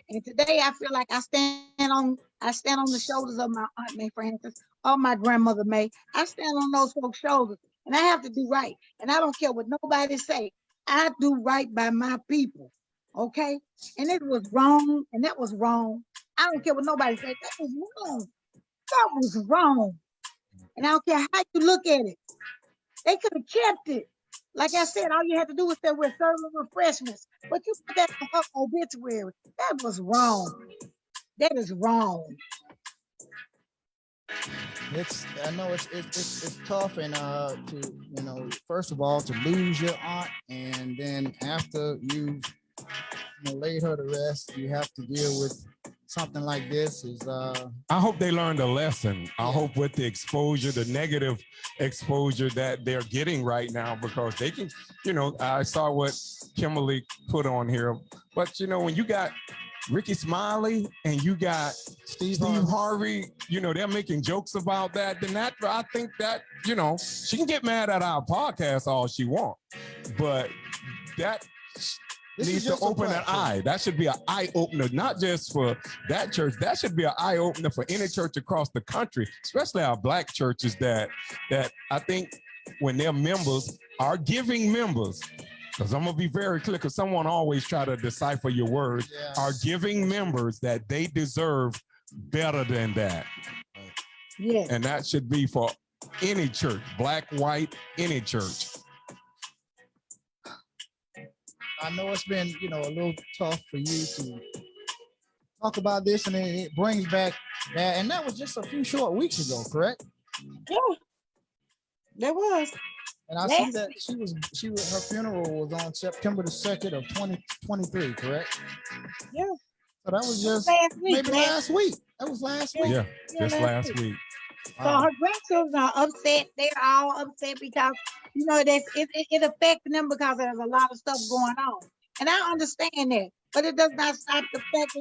And today I feel like I stand on the shoulders of my Aunt May Francis, or my grandmother May. I stand on those folks' shoulders, and I have to do right. And I don't care what nobody say. I do right by my people, okay? And it was wrong, and that was wrong. I don't care what nobody say. That was wrong. That was wrong. And I don't care how you look at it. They could have kept it. Like I said, all you had to do was say we're serving refreshments. But you put that on her obituary. That was wrong. That is wrong. I know it's tough, and to first of all to lose your aunt, and then after you've laid her to rest, you have to deal with something like this. I hope they learned a lesson. I hope with the exposure, the negative exposure that they're getting right now, because they can, I saw what Kimberly put on here, but when you got Ricky Smiley and you got Steve Harvey, they're making jokes about that. Then I think that, she can get mad at our podcast all she wants, but that needs to open an eye. That should be an eye opener, not just for that church. That should be an eye opener for any church across the country, especially our Black churches that I think when their members are giving members, because I'm going to be very clear, because someone always try to decipher your words, are giving members that they deserve better than that. Yeah. And that should be for any church, Black, white, any church. I know it's been, a little tough for you to talk about this, and it brings back that. And that was just a few short weeks ago, correct? Yeah, that was. And I see that her funeral was on September the 2nd of 2023, correct? Yeah. So that was just last week. That was last week. Yeah, just last week. So her grandchildren are upset. They're all upset because, it affects them because there's a lot of stuff going on. And I understand that, but it does not stop the fact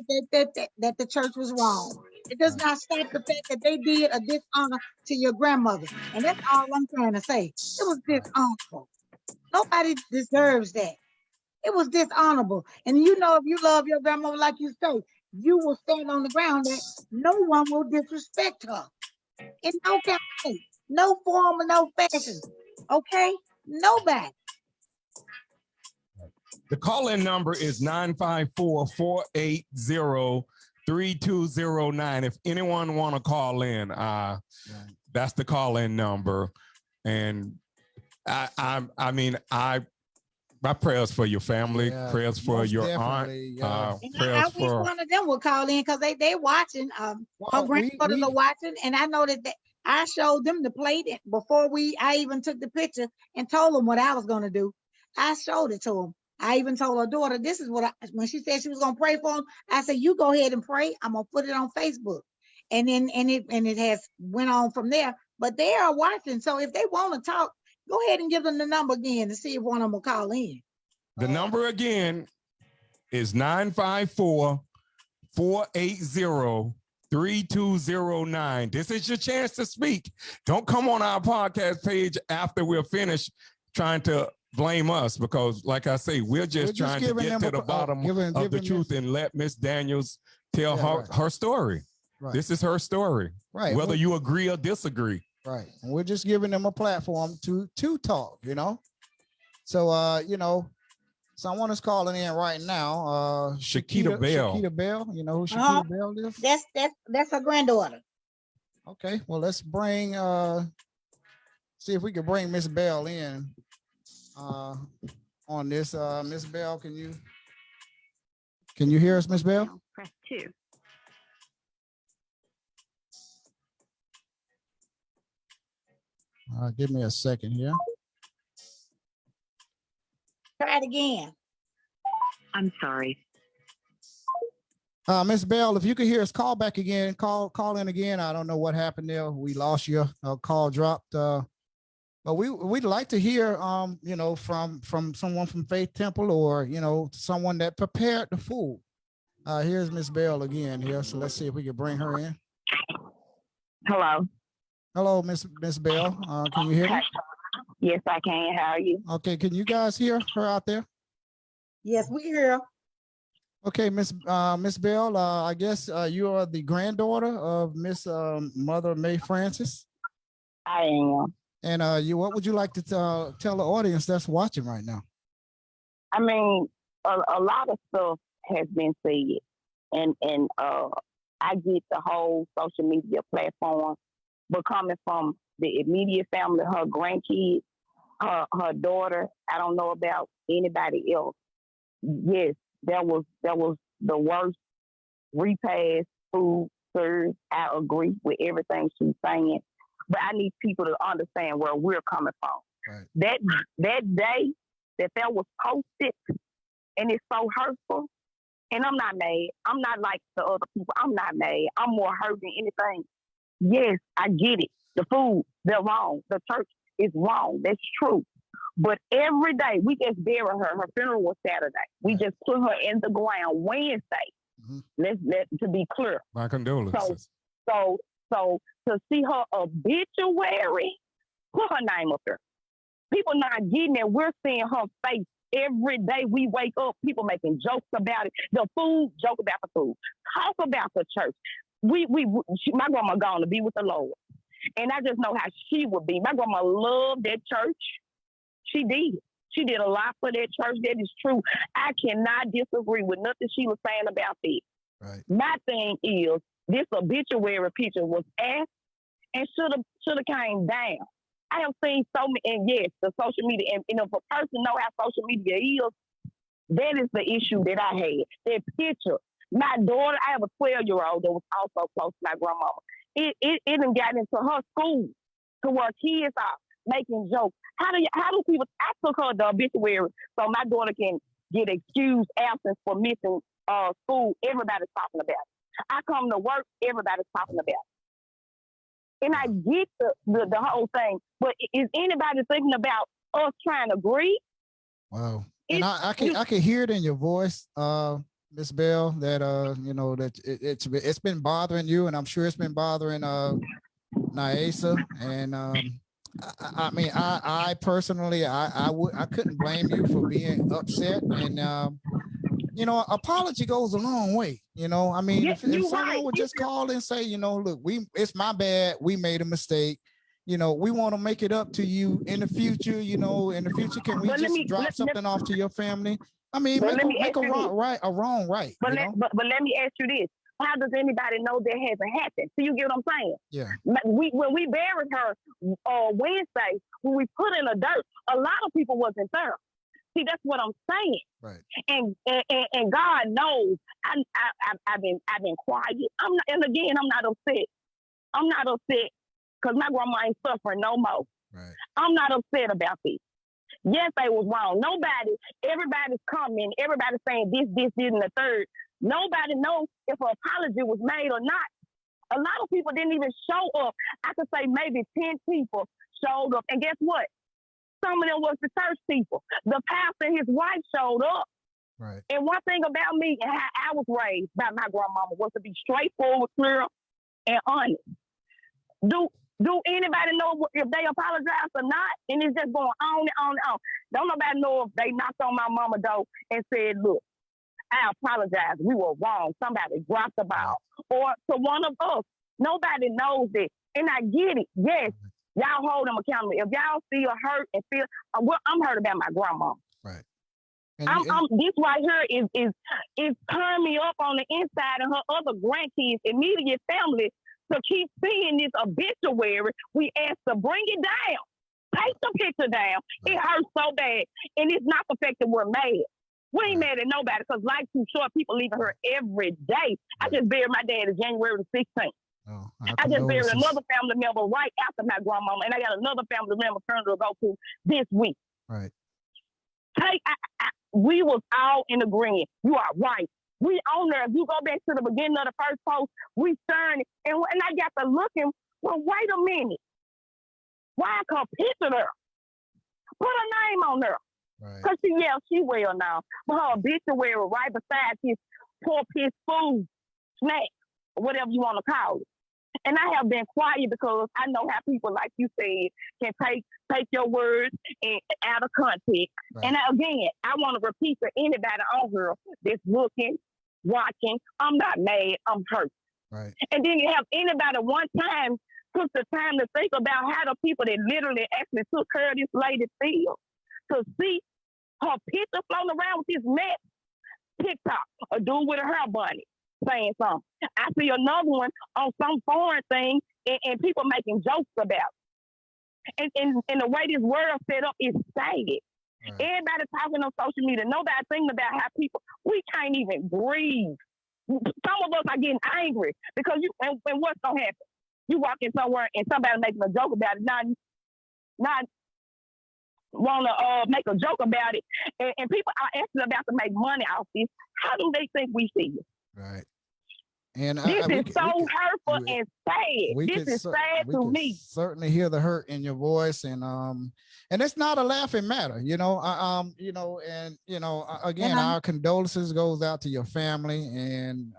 that the church was wrong. It does not stop the fact that they did a dishonor to your grandmother. And that's all I'm trying to say. It was dishonorable. Nobody deserves that. It was dishonorable. And you know, if you love your grandmother like you say, you will stand on the ground that no one will disrespect her in no kind of way, no form or no fashion. Okay? Nobody. The call-in number is 954-480-3209. If anyone want to call in, that's the call-in number. And my prayers for your family, prayers for your aunt. I wish one of them would call in because they watching. Her granddaughters are watching, and I know that I showed them the plate before I even took the picture and told them what I was going to do. I showed it to them. I even told her daughter, this is what when she said she was going to pray for them, I said, you go ahead and pray. I'm going to put it on Facebook. And then it has went on from there. But they are watching. So if they want to talk, go ahead and give them the number again to see if one of them will call in. The number again is 954-480-3209. This is your chance to speak. Don't come on our podcast page after we're finished trying to blame us, because like I say, we're just trying to get to the bottom of the truth and let Miss Daniels tell her story. Right. This is her story, right? Whether you agree or disagree. Right. And we're just giving them a platform to talk, you know? So, someone is calling in right now. Shakita Bell. Shakita Bell. You know who Shakita Bell is? That's her granddaughter. Okay. Well, let's bring, see if we can bring Miss Bell in on this. Miss Bell, can you hear us, Miss Bell? Press 2. Give me a second here. Try it again. I'm sorry. Miss Bell, if you could hear us, call back again. Call in again. I don't know what happened there. We lost you. Call dropped. But we'd like to hear, from someone from Faith Temple or, someone that prepared the food. Here's Miss Bell again here. So let's see if we can bring her in. Hello. Hello, Miss Bell. Can you hear me? Yes, I can. How are you? Okay. Can you guys hear her out there? Yes, we hear. Okay, Miss Bell. I guess you are the granddaughter of Miss Mother May Francis. I am. And what would you like to tell the audience that's watching right now? I mean, a lot of stuff has been said, and I get the whole social media platform, but coming from the immediate family, her grandkids, her daughter, I don't know about anybody else. Yes, that was the worst repast food served. I agree with everything she's saying, but I need people to understand where we're coming from. Right. That day that was posted, and it's so hurtful. And I'm not mad. I'm not like the other people. I'm not mad. I'm more hurt than anything. Yes, I get it. The food, they're wrong. The church is wrong. That's true. But every day, we just bury her. Her funeral was Saturday. We just put her in the ground Wednesday. Mm-hmm. Let's to be clear. My condolences. So to see her obituary, put her name up there. People not getting it. We're seeing her face every day. We wake up, people making jokes about it. The food, joke about the food. Talk about the church. My grandma gone to be with the Lord. And I just know how she would be. My grandma loved that church. She did. She did a lot for that church. That is true. I cannot disagree with nothing she was saying about that. Right. My thing is, this obituary picture was asked and should have came down. I have seen so many, and yes, the social media, and if a person know how social media is, that is the issue that I had. That picture. My daughter, I have a 12-year-old that was also close to my grandmama. It done got into her school to where kids are making jokes. How do people? I took her the obituary so my daughter can get excused absence for missing school. Everybody's talking about it. I come to work. Everybody's talking about it. And I get the whole thing, but is anybody thinking about us trying to grieve? Wow. And I can hear it in your voice. Miss Bell, that that it's been bothering you, and I'm sure it's been bothering Nyasa. And I mean, I personally, I couldn't blame you for being upset. And apology goes a long way. I mean, Yeah, if you someone right. would just call and say, look, it's my bad, we made a mistake. We want to make it up to you in the future. In the future, can we But just drop something off to your family? I mean, but make let me a ask you this. wrong right. But let me ask you this: how does anybody know that hasn't happened? So you get what I'm saying? Yeah. When we buried her Wednesday, when we put in the dirt, a lot of people wasn't there. See, that's what I'm saying. Right. And God knows I've been quiet. I'm not upset. I'm not upset because my grandma ain't suffering no more. Right. I'm not upset about this. Yes, they was wrong. Everybody's coming. Everybody's saying this, and the third. Nobody knows if an apology was made or not. A lot of people didn't even show up. I could say maybe 10 people showed up. And guess what? Some of them was the church people. The pastor and his wife showed up. Right. And one thing about me and how I was raised by my grandmama was to be straightforward, clear, and honest. Do anybody know if they apologize or not? And it's just going on and on and on. Don't nobody know if they knocked on my mama door and said, look, I apologize. We were wrong. Somebody dropped the ball. Or to one of us. Nobody knows it. And I get it. Yes, y'all hold them accountable. If y'all feel hurt and feel, I'm hurt about my grandma. Right. This right here is turning me up on the inside, and her other grandkids, immediate family, to keep seeing this obituary. We asked to bring it down. Take the picture down. Right. It hurts so bad. And it's not the fact that we're mad. We ain't mad at nobody because life's too short. People leaving her every day. I just buried my dad January the 16th. Oh, I just buried another family member right after my grandmama, and I got another family member turn to go to this week. Right. We was all in agreement. You are right. We on there. If you go back to the beginning of the first post, we turned, and I got to looking. Well, wait a minute. Why her picture there? Put her name on there. Right. Because she well now. But her obituary right beside his poor piss food, snack, or whatever you want to call it. And I have been quiet because I know how people, like you said, can take your words and out of context. Right. And again, I want to repeat to anybody on here that's looking, watching, I'm not mad, I'm hurt. Right. And then you have anybody one time took the time to think about how the people that literally actually took care of this lady feel. To see her picture floating around with this mess, TikTok, a dude with a hair bunny saying something. I see another one on some foreign thing and people making jokes about it. And the way this world set up is sad. Right. Everybody talking on social media. Nobody thinking about how people, we can't even breathe. Some of us are getting angry because and what's going to happen? You walk in somewhere and somebody making a joke about it. Not want to make a joke about it. And people are actually about to make money off this. How do they think we feel? Right. And this is so hurtful and sad. This is sad to me. Certainly hear the hurt in your voice, and it's not a laughing matter, again, our condolences goes out to your family, and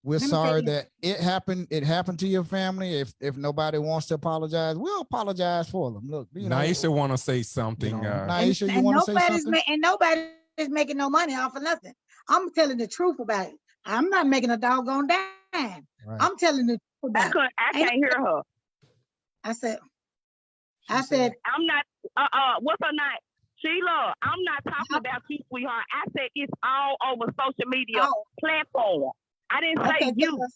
we're sorry that it happened. It happened to your family. If nobody wants to apologize, we'll apologize for them. Look, Naisha want to say something. Naisha, you want to say something? And nobody is making no money off of nothing. I'm telling the truth about it. I'm not making a doggone dime. Right. I'm telling the truth about it. I can't hear her. I said, I'm not. What's her name? Sheila, I'm not talking about you, sweetheart. I said it's all over social media platform. I didn't say you.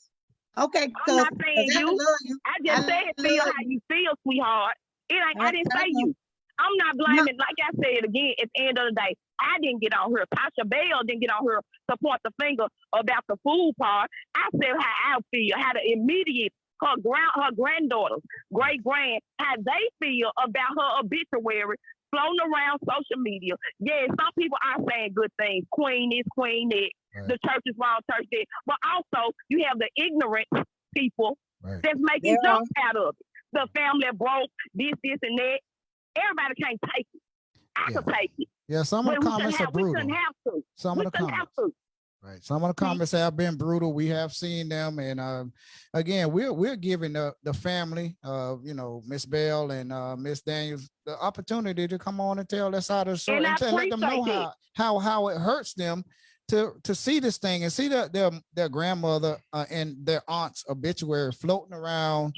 Okay, I'm not saying you. I just said feel how you feel, sweetheart. I didn't say you. I'm not blaming. Like I said again, at the end of the day, I didn't get on her. Tasha Bell didn't get on her to point the finger about the food part. I said how I feel, how the immediate her granddaughters, great-grand, how they feel about her obituary floating around social media. Yeah, some people are saying good things. Queen is queen that. Right. The church is wrong, church that. But also, you have the ignorant people that's making jokes out of it. The family broke, this, and that. Everybody can't take it. I could take it. Yeah, some of the comments are brutal. We couldn't have to. Some of the comments. Right. Some of the comments have been brutal. We have seen them, and again, we're giving the family, Miss Bell and Miss Daniels, the opportunity to come on and tell their side of the story and to let them know how it hurts them to see this thing and see their grandmother and their aunt's obituary floating around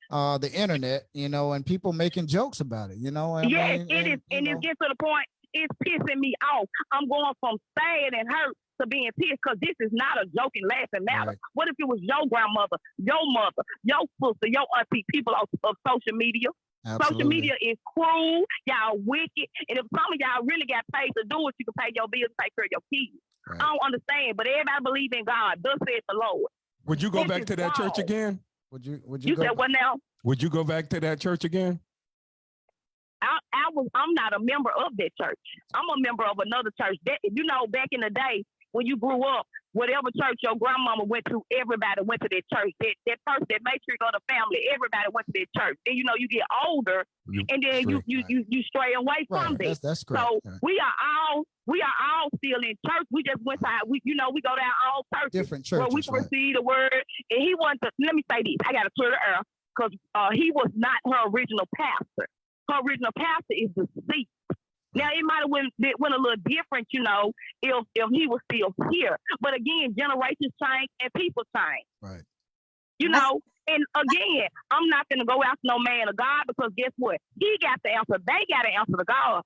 the internet, and people making jokes about it. Yes, it is, and it gets to the point. It's pissing me off. I'm going from sad and hurt to being pissed because this is not a joking, laughing matter. Right. What if it was your grandmother, your mother, your sister, your auntie, people of social media? Absolutely. Social media is cruel. Y'all wicked. And if some of y'all really got paid to do it, you can pay your bills, take care of your kids. Right. I don't understand, but everybody believe in God. Thus said the Lord. Would you go back to that church again? Would you said what now? Would you go back to that church again? I'm not a member of that church. I'm a member of another church. That, back in the day when you grew up, whatever church your grandmama went to, everybody went to that church. That person, that matriarch of the family, everybody went to that church. Then you get older, and then you stray away from it. That's correct. So we are all still in church. We just went to we go down all churches, different churches where we can receive the word. And he wanted to. Let me say this. I got to clear the air because he was not her original pastor. Her original pastor is deceased. Now it might have went a little different, if he was still here. But again, generations change and people change. Right. And again, I'm not gonna go after no man of God because guess what? He got the answer. They got to answer to God.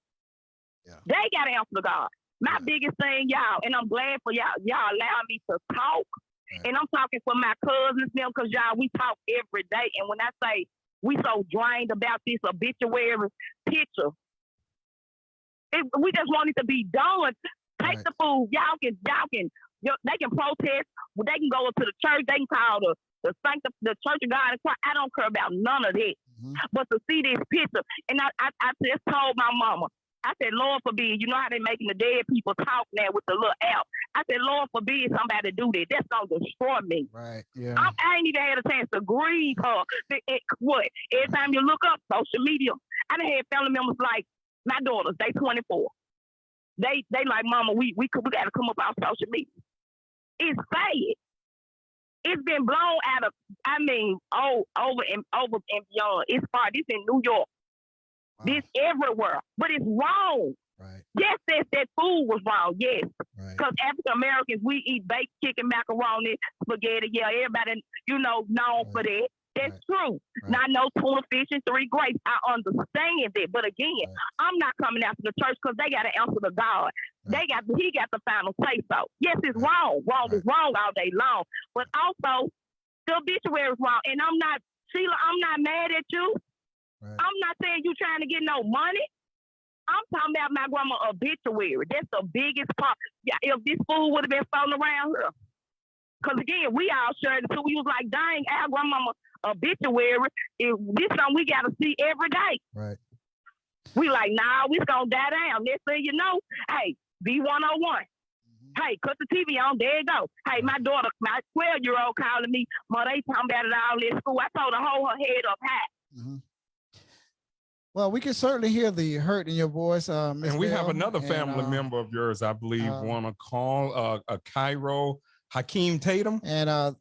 Yeah. They got to answer to God. My biggest thing, y'all, and I'm glad for y'all allowing me to talk. Right. And I'm talking for my cousins now because y'all, we talk every day. And when I say we so drained about this obituary picture, we just want it to be done. Take the food. Y'all can, they can protest. They can go to the church. They can call the Church of God. I don't care about none of that. Mm-hmm. But to see this picture, and I just told my mama, I said, Lord forbid, you know how they're making the dead people talk now with the little app. I said, Lord forbid somebody do that. That's going to destroy me. Right, yeah. I ain't even had a chance to grieve her. What? Every time you look up social media, I done had family members like my daughters, they 24. They like, Mama, we got to come up off social media. It's sad. It's been blown out of, over and beyond. It's far. This in New York. Wow. This everywhere. But it's wrong. Right. Yes, that food was wrong. Yes. Because African Americans, we eat baked chicken, macaroni, spaghetti. Yeah, everybody, known for that. That's true. Not no tuna fish and 3 grapes. I understand that. But again, I'm not coming after the church because they got to answer to God. He got the final say so. Yes, it's wrong. Wrong is wrong all day long. But also, the obituary is wrong. And I'm not, Sheila, I'm not mad at you. I'm not saying you trying to get no money. I'm talking about my grandma's obituary. That's the biggest part. Yeah, if this food would have been floating around here. Because again, we all shared it too. We was like, dang, our grandmama's obituary is this something we got to see every day. Right. We like, nah, we gonna die down. Next thing you know, hey, B101. Mm-hmm. Hey, cut the TV on. There you go. Hey, my daughter, my 12-year-old calling me, Mom, they talking about it all in school. I told her hold her head up high. Mm-hmm. Well, we can certainly hear the hurt in your voice, Ms. And we have another family member of yours, I believe, want to call Cairo Hakeem Tatum. And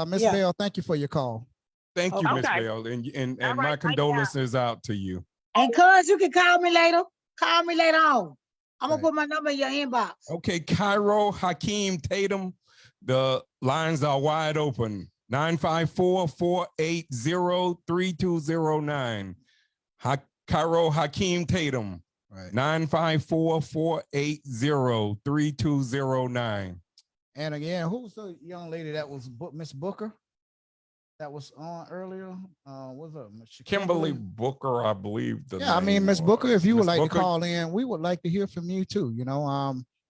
Ms. Bell, thank you for your call. Thank you, Ms. Bell, and my condolences out to you. And cuz you can call me later. Call me later on. I'm gonna put my number in your inbox. Okay, Cairo Hakeem Tatum. The lines are wide open. 954-480-3209. Cairo Hakeem Tatum. Right. 954-480-3209. And again, who's the young lady that was Miss Booker that was on earlier? What's up, Kimberly Booker, I believe. Miss Booker, if you would like to call in, we would like to hear from you too.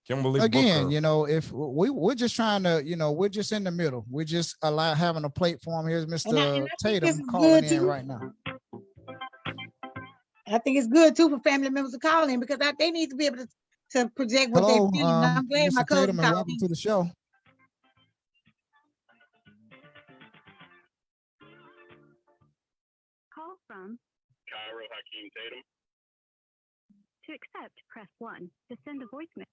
Kimberly again, Booker. If we're just trying to, we're just in the middle. We're just having a platform. Here's Mr. Tatum calling in right now. I think it's good too for family members to call in because they need to be able to project what they're feeling. I'm glad my cousin called welcome to the show. Call from Cairo Hakeem Tatum. To accept, press 1. To send a voicemail.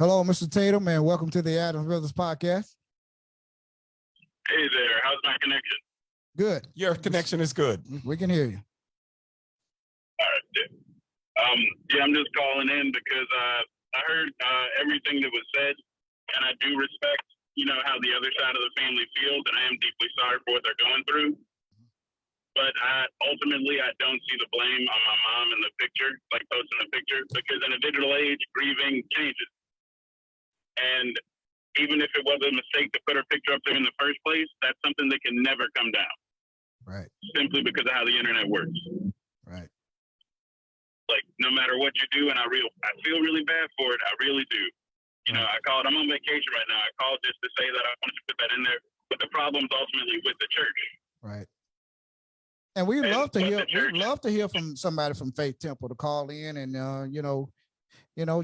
Hello, Mr. Tatum, and welcome to the Adams Brothers Podcast. Hey there, how's my connection? Good. Your connection is good. We can hear you. All right. Yeah, I'm just calling in because I heard everything that was said, and I do respect, how the other side of the family feels, and I am deeply sorry for what they're going through. But ultimately, I don't see the blame on my mom in the picture, like posting the picture, because in a digital age, grieving changes. And even if it was a mistake to put her picture up there in the first place, that's something that can never come down. Right. Simply because of how the internet works. Right. Like, no matter what you do, and I feel really bad for it. I really do. I called. I'm on vacation right now. I called just to say that I wanted to put that in there. But the problem's ultimately with the church. Right. And we'd love to hear from somebody from Faith Temple to call in and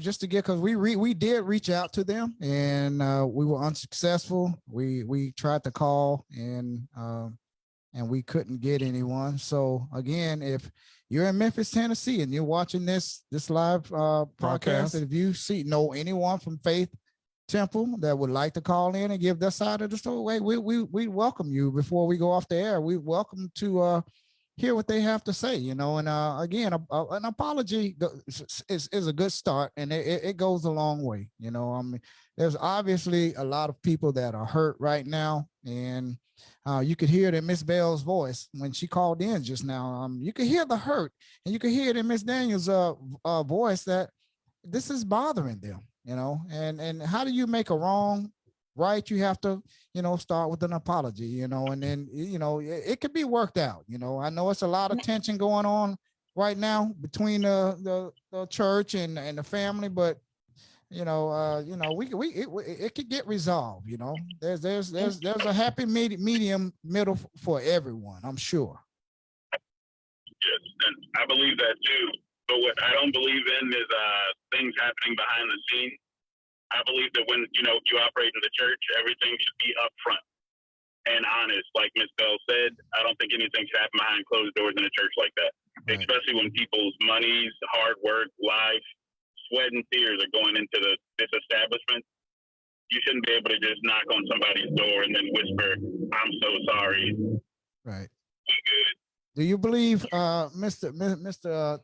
just to get, because we did reach out to them and we were unsuccessful. We tried to call and we couldn't get anyone. So again, if you're in Memphis, Tennessee, and you're watching this live podcast, and if you know anyone from Faith Temple that would like to call in and give their side of the story, we welcome you. Before we go off the air, we welcome to hear what they have to say, and again, an apology is a good start, and it goes a long way. There's obviously a lot of people that are hurt right now, and you could hear it in Miss Bell's voice when she called in just now. You could hear the hurt, and you could hear it in Miss Daniels' voice that this is bothering them. And how do you make a wrong right? You have to, start with an apology, and then, it could be worked out. I know it's a lot of tension going on right now between the church and the family, but it could get resolved. There's a happy middle for everyone, I'm sure. Yes, and I believe that too. But what I don't believe in is things happening behind the scenes. I believe that when you operate in the church, everything should be upfront and honest. Like Ms. Bell said, I don't think anything should happen behind closed doors in a church like that. Right. Especially when people's monies, hard work, life, sweat, and tears are going into this establishment. You shouldn't be able to just knock on somebody's door and then whisper, "I'm so sorry." Right. I'm good. Do you believe, Mr.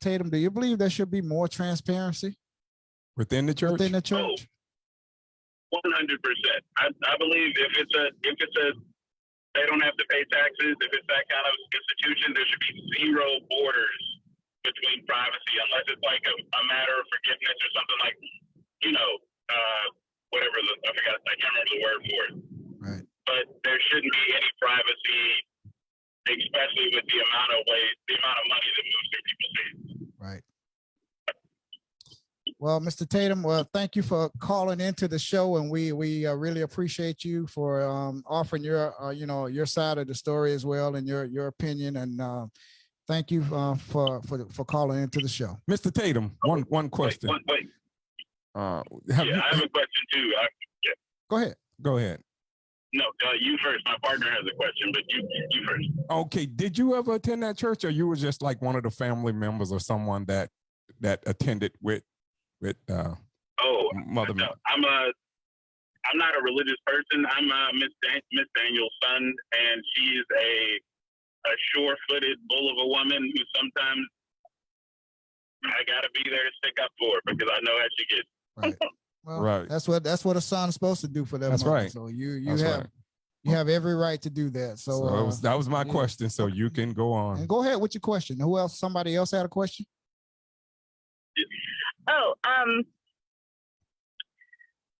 Tatum? Do you believe there should be more transparency within the church? Within the church. 100%. I believe if it's a they don't have to pay taxes. If it's that kind of institution, there should be zero borders between privacy, unless it's like a matter of forgiveness or something like, whatever. I can't remember the word for it. Right. But there shouldn't be any privacy, especially with the amount of money that moves through people's hands. Right. Well, Mr. Tatum, thank you for calling into the show, and we really appreciate you for offering your side of the story as well, and your opinion, and thank you for calling into the show. Mr. Tatum, one question. Wait. I have a question too. Go ahead. No, you first. My partner has a question, but you first. Okay. Did you ever attend that church, or you were just like one of the family members or someone that attended with Mother? No, I'm not a religious person. I'm Miss Daniels' son, and she's a sure-footed bull of a woman who sometimes I gotta be there to stick up for her because I know how she gets. Right. Well, right. That's what a son is supposed to do for them. That's mother. right. So you have every right to do that. So, that was my question. So you can go on. And go ahead with your question. Who else? Somebody else had a question? Oh,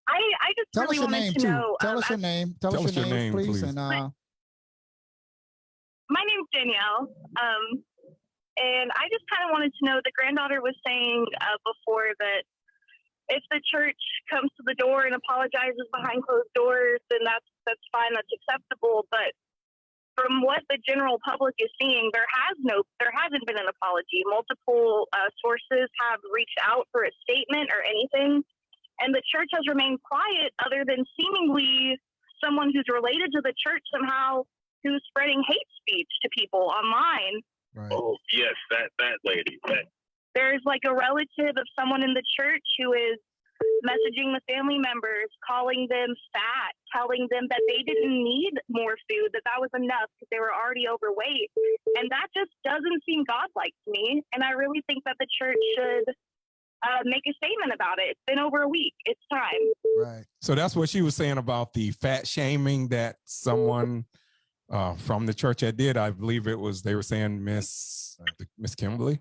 I just tell really us your wanted name to too. know. Tell us your name. Tell us your name, please. And my name's Danielle. And I just kind of wanted to know. The granddaughter was saying before that if the church comes to the door and apologizes behind closed doors, then that's fine. That's acceptable. But from what the general public is seeing, there hasn't been an apology. Multiple sources have reached out for a statement or anything, and the church has remained quiet, other than seemingly someone who's related to the church somehow who's spreading hate speech to people online. Right. Oh yes, that lady. There's like a relative of someone in the church who is messaging the family members, calling them fat, telling them that they didn't need more food, that was enough because they were already overweight. And that just doesn't seem godlike to me. And I really think that the church should make a statement about it. It's been over a week. It's time. Right. So that's what she was saying about the fat shaming that someone from the church had did. I believe it was, they were saying Miss Kimberly.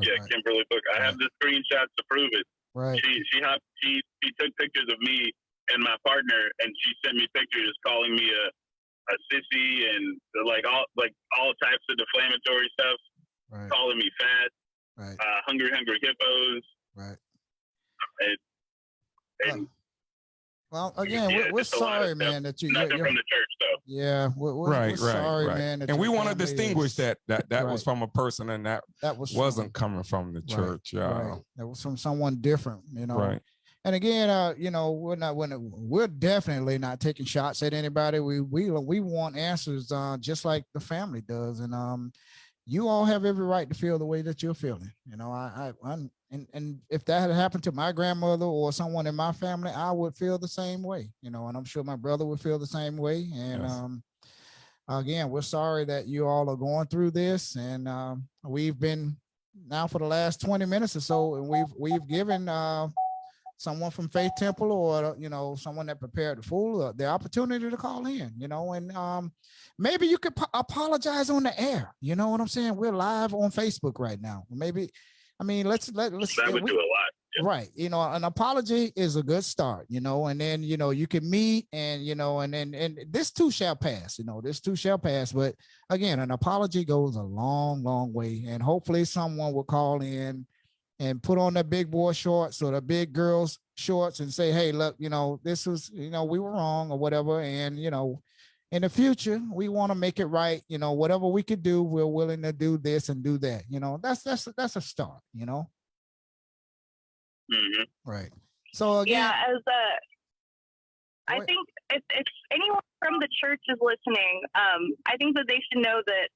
Yeah, Right. Kimberly Book. I have the screenshots to prove it. Right. She took pictures of me and my partner, and she sent me pictures calling me a sissy and like all types of defamatory stuff, Right. calling me fat, Right. hungry hippos. Right. And Well, again, yeah, we're just a lot of sorry, stuff. man, that you're Nothing from the church, though. yeah, we're sorry, man. that And we your want to family distinguish is- that was Right. from a person and that was wasn't coming from the Right, church. right. That was from someone different, you know. Right. And again, you know, we're definitely not taking shots at anybody. We want answers, just like the family does, and you all have every right to feel the way that you're feeling. You know, and if that had happened to my grandmother or someone in my family, I would feel the same way. You know, and I'm sure my brother would feel the same way. And Yes. again, we're sorry that you all are going through this, and we've been now for the last 20 minutes or so, and we've given someone from Faith Temple or, you know, someone that prepared the food the opportunity to call in, you know, and maybe you could apologize on the air. You know what I'm saying? We're live on Facebook right now. Maybe, I mean, let's That would do a lot. Yeah. right. You know, an apology is a good start, you know, and then, you know, you can meet and, you know, and this too shall pass, you know, this too shall pass. But again, an apology goes a long, long way. And hopefully someone will call in and put on the big boy shorts or the big girls shorts and say, hey, look, you know, this was, you know, we were wrong or whatever. And, you know, in the future, we want to make it right. You know, whatever we could do, we're willing to do this and do that. You know, that's a start, you know? Mm-hmm. Right. So again, Yeah, I think if anyone from the church is listening, I think that they should know that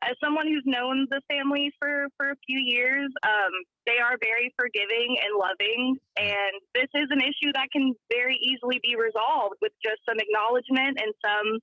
as someone who's known the family for a few years, they are very forgiving and loving. And this is an issue that can very easily be resolved with just some acknowledgement and some,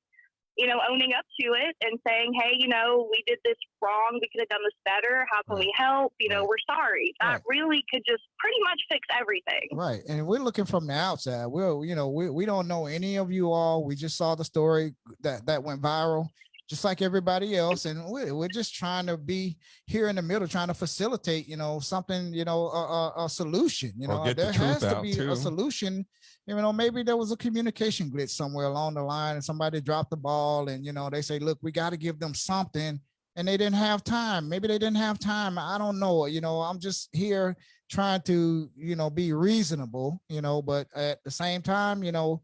you know, owning up to it and saying, hey, you know, we did this wrong. We could have done this better. How can we help? You know, we're sorry. That really could just pretty much fix everything. Right. And we're looking from the outside. We don't know any of you all. We just saw the story that went viral, just like everybody else. And we're just trying to be here in the middle, trying to facilitate, you know, something, you know, a solution, you know, there has to be a solution. You know, maybe there was a communication glitch somewhere along the line and somebody dropped the ball and, you know, they say, look, we got to give them something and they didn't have time. Maybe they didn't have time. I don't know. You know, I'm just here trying to, you know, be reasonable, you know, but at the same time, you know,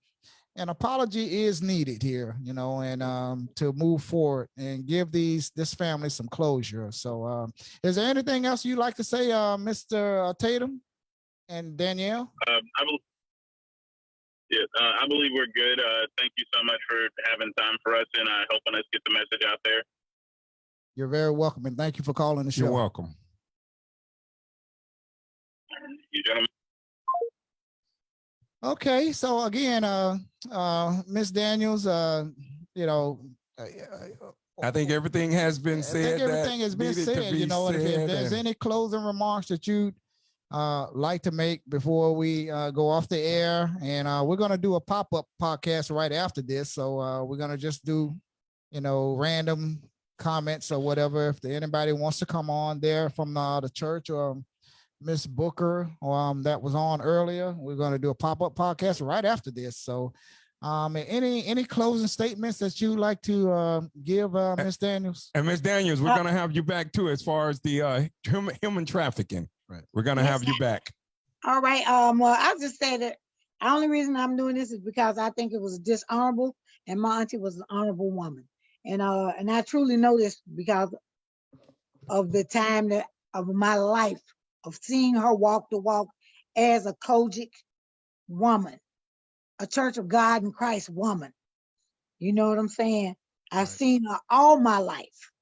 an apology is needed here, you know, and to move forward and give this family some closure. So is there anything else you'd like to say, Mr. Tatum and Danielle? I believe we're good. Thank you so much for having time for us and helping us get the message out there. You're very welcome, and thank you for calling the show. You're welcome. You gentlemen. Okay, so again, Miss Daniels, you know, I think everything has been said. I think everything has been said. You know, if there's any closing remarks that you'd like to make before we go off the air, and we're going to do a pop-up podcast right after this. So we're going to just do, you know, random comments or whatever. If anybody wants to come on there from the church or Miss Booker that was on earlier, we're going to do a pop-up podcast right after this. So any closing statements that you like to give, Miss Daniels? And Miss Daniels, we're going to have you back too as far as the human trafficking. Right. We're going to have you back. All right. Well, I'll just say that the only reason I'm doing this is because I think it was dishonorable, and my auntie was an honorable woman. And I truly know this because of the time of my life of seeing her walk the walk as a Kojic woman, a Church of God in Christ woman. You know what I'm saying? I've seen her all my life,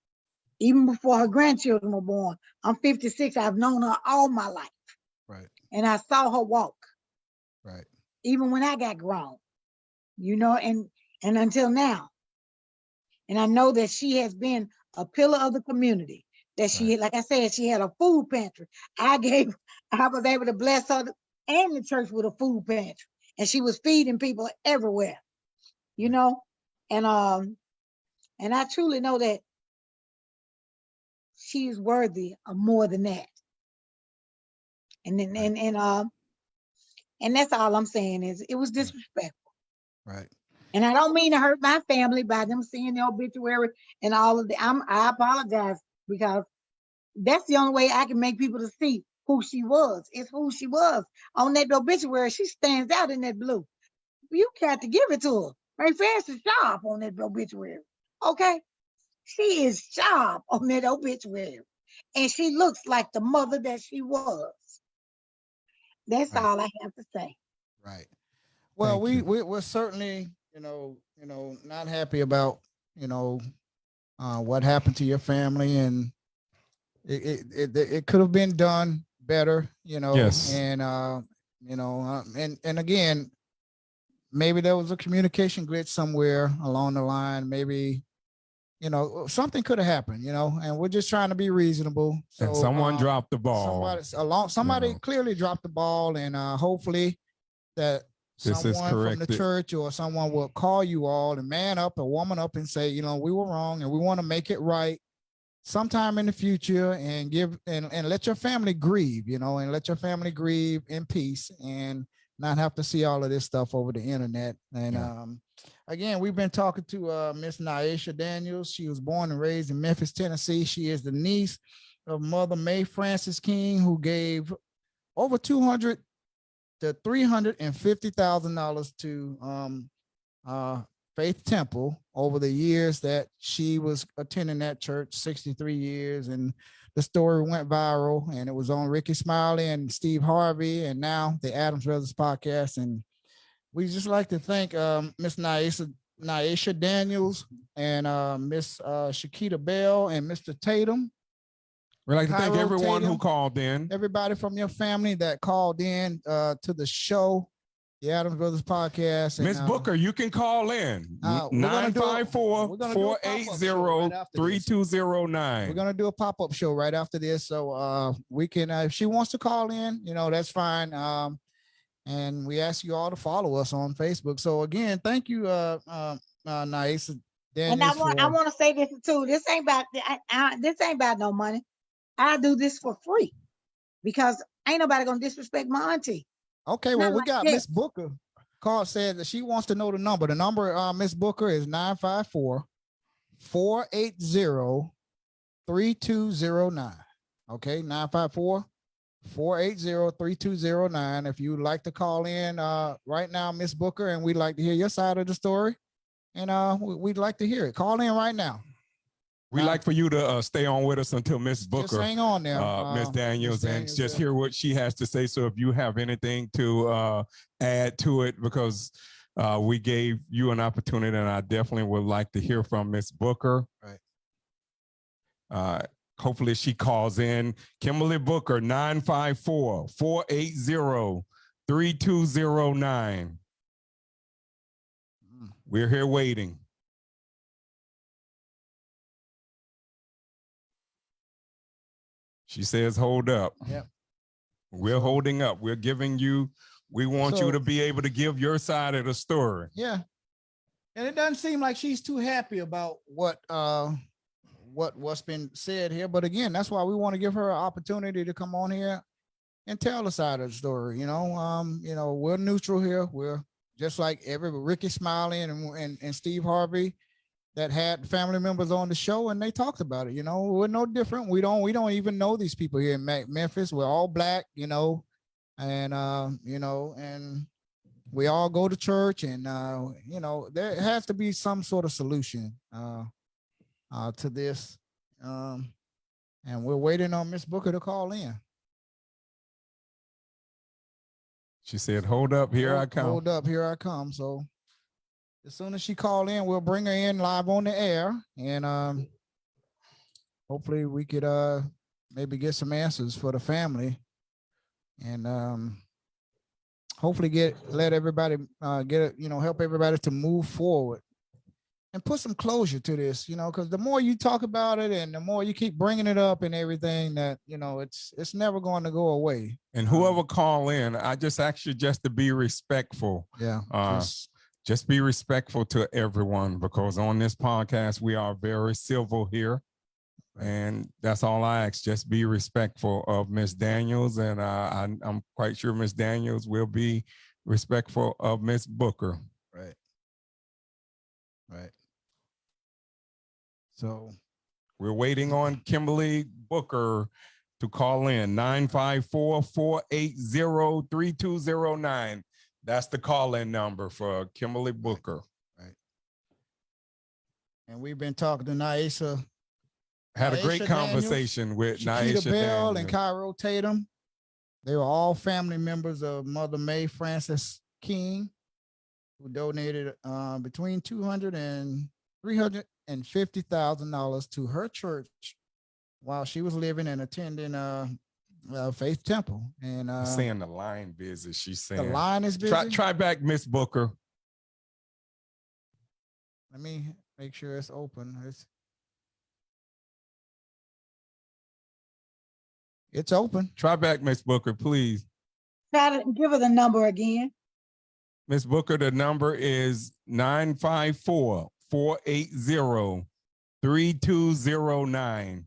even before her grandchildren were born. I'm 56. I've known her all my life. Right. And I saw her walk. Right. Even when I got grown, and until now. And I know that she has been a pillar of the community. That she, like I said, she had a food pantry. I was able to bless her and the church with a food pantry. And she was feeding people everywhere, And I truly know that she is worthy of more than that. And that's all I'm saying is it was disrespectful. Right. And I don't mean to hurt my family by them seeing the obituary and all of that. I apologize because that's the only way I can make people to see who she was. It's who she was. On that obituary, she stands out in that blue. You got to give it to her. Her face is sharp on that obituary. Okay? She is sharp on that obituary. And she looks like the mother that she was. That's all I have to say. Right. Well, we're certainly, not happy about, what happened to your family, and it could have been done better, Yes. and and again, maybe there was a communication glitch somewhere along the line. Maybe, something could have happened, and we're just trying to be reasonable. So and someone dropped the ball. Somebody clearly dropped the ball, and hopefully that someone from the church or someone will call you all and man up or woman up and say, we were wrong and we want to make it right sometime in the future, and give and let your family grieve, and let your family grieve in peace and not have to see all of this stuff over the internet. And again, we've been talking to Miss Sheila Daniels. She was born and raised in Memphis, Tennessee. She is the niece of Mother May Francis King, who gave over $200,000 to $350,000 to Faith Temple over the years that she was attending that church, 63 years. And the story went viral, and it was on Ricky Smiley and Steve Harvey, and now the Adams Brothers podcast. And we just like to thank Miss Sheila Daniels and Miss Shakita Bell and Mr. Tatum. We'd like to thank Cairo everyone Tatum, who called in. everybody from your family that called in to the show, the Adams Brothers podcast. Miss Booker, you can call in. 954-480-3209. We're going to do a pop-up show right after this. So we can, if she wants to call in, that's fine. And we ask you all to follow us on Facebook. So again, thank you, Nice. And I want to say this too. This ain't about no money. I do this for free because ain't nobody gonna disrespect my auntie. Okay, well, we got Miss Booker. Call said that she wants to know the number. The number, Miss Booker, is 954-480-3209. Okay, 954-480-3209. If you'd like to call in right now, Miss Booker, and we'd like to hear your side of the story, and we'd like to hear it. Call in right now. We'd like for you to stay on with us until Miss Booker, just hang on there, Miss Daniels, and just hear what she has to say. So if you have anything to add to it, because we gave you an opportunity, and I definitely would like to hear from Miss Booker. Right. Hopefully she calls in. Kimberly Booker, 954-480-3209. We're here waiting. She says, hold up. Yep. We're holding up. We're giving you, we want you to be able to give your side of the story. Yeah. And it doesn't seem like she's too happy about what's been said here. But again, that's why we want to give her an opportunity to come on here and tell the side of the story. We're neutral here. We're just like Ricky Smiley and Steve Harvey that had family members on the show, and they talked about it. We're no different. We don't even know these people here in Memphis. We're all black, and and we all go to church, and there has to be some sort of solution to this. And we're waiting on Miss Booker to call in. She said, hold up, here I come. Hold up, here I come. So as soon as she call in, we'll bring her in live on the air, and hopefully we could maybe get some answers for the family. And hopefully let everybody help everybody to move forward and put some closure to this, because the more you talk about it and the more you keep bringing it up and everything, that it's never going to go away. And whoever call in, I just ask you just to be respectful. Yeah. Just be respectful to everyone, because on this podcast we are very civil here. And that's all I ask. Just be respectful of Miss Daniels, and I'm quite sure Miss Daniels will be respectful of Miss Booker. Right. So we're waiting on Kimberly Booker to call in 954-480-3209. That's the call-in number for Kimberly Booker. Right. And we've been talking to Nyasha. Had a great conversation with Nyasha Bell Daniels and Cairo Tatum. They were all family members of Mother May Frances King, who donated between $200,000 and $350,000 to her church while she was living and attending Faith Temple. And saying the line busy. She's saying the line is busy. Try back, Miss Booker. Let me make sure it's open. It's open. Try back, Miss Booker, please. Try to give her the number again. Miss Booker, the number is 954-480-3209.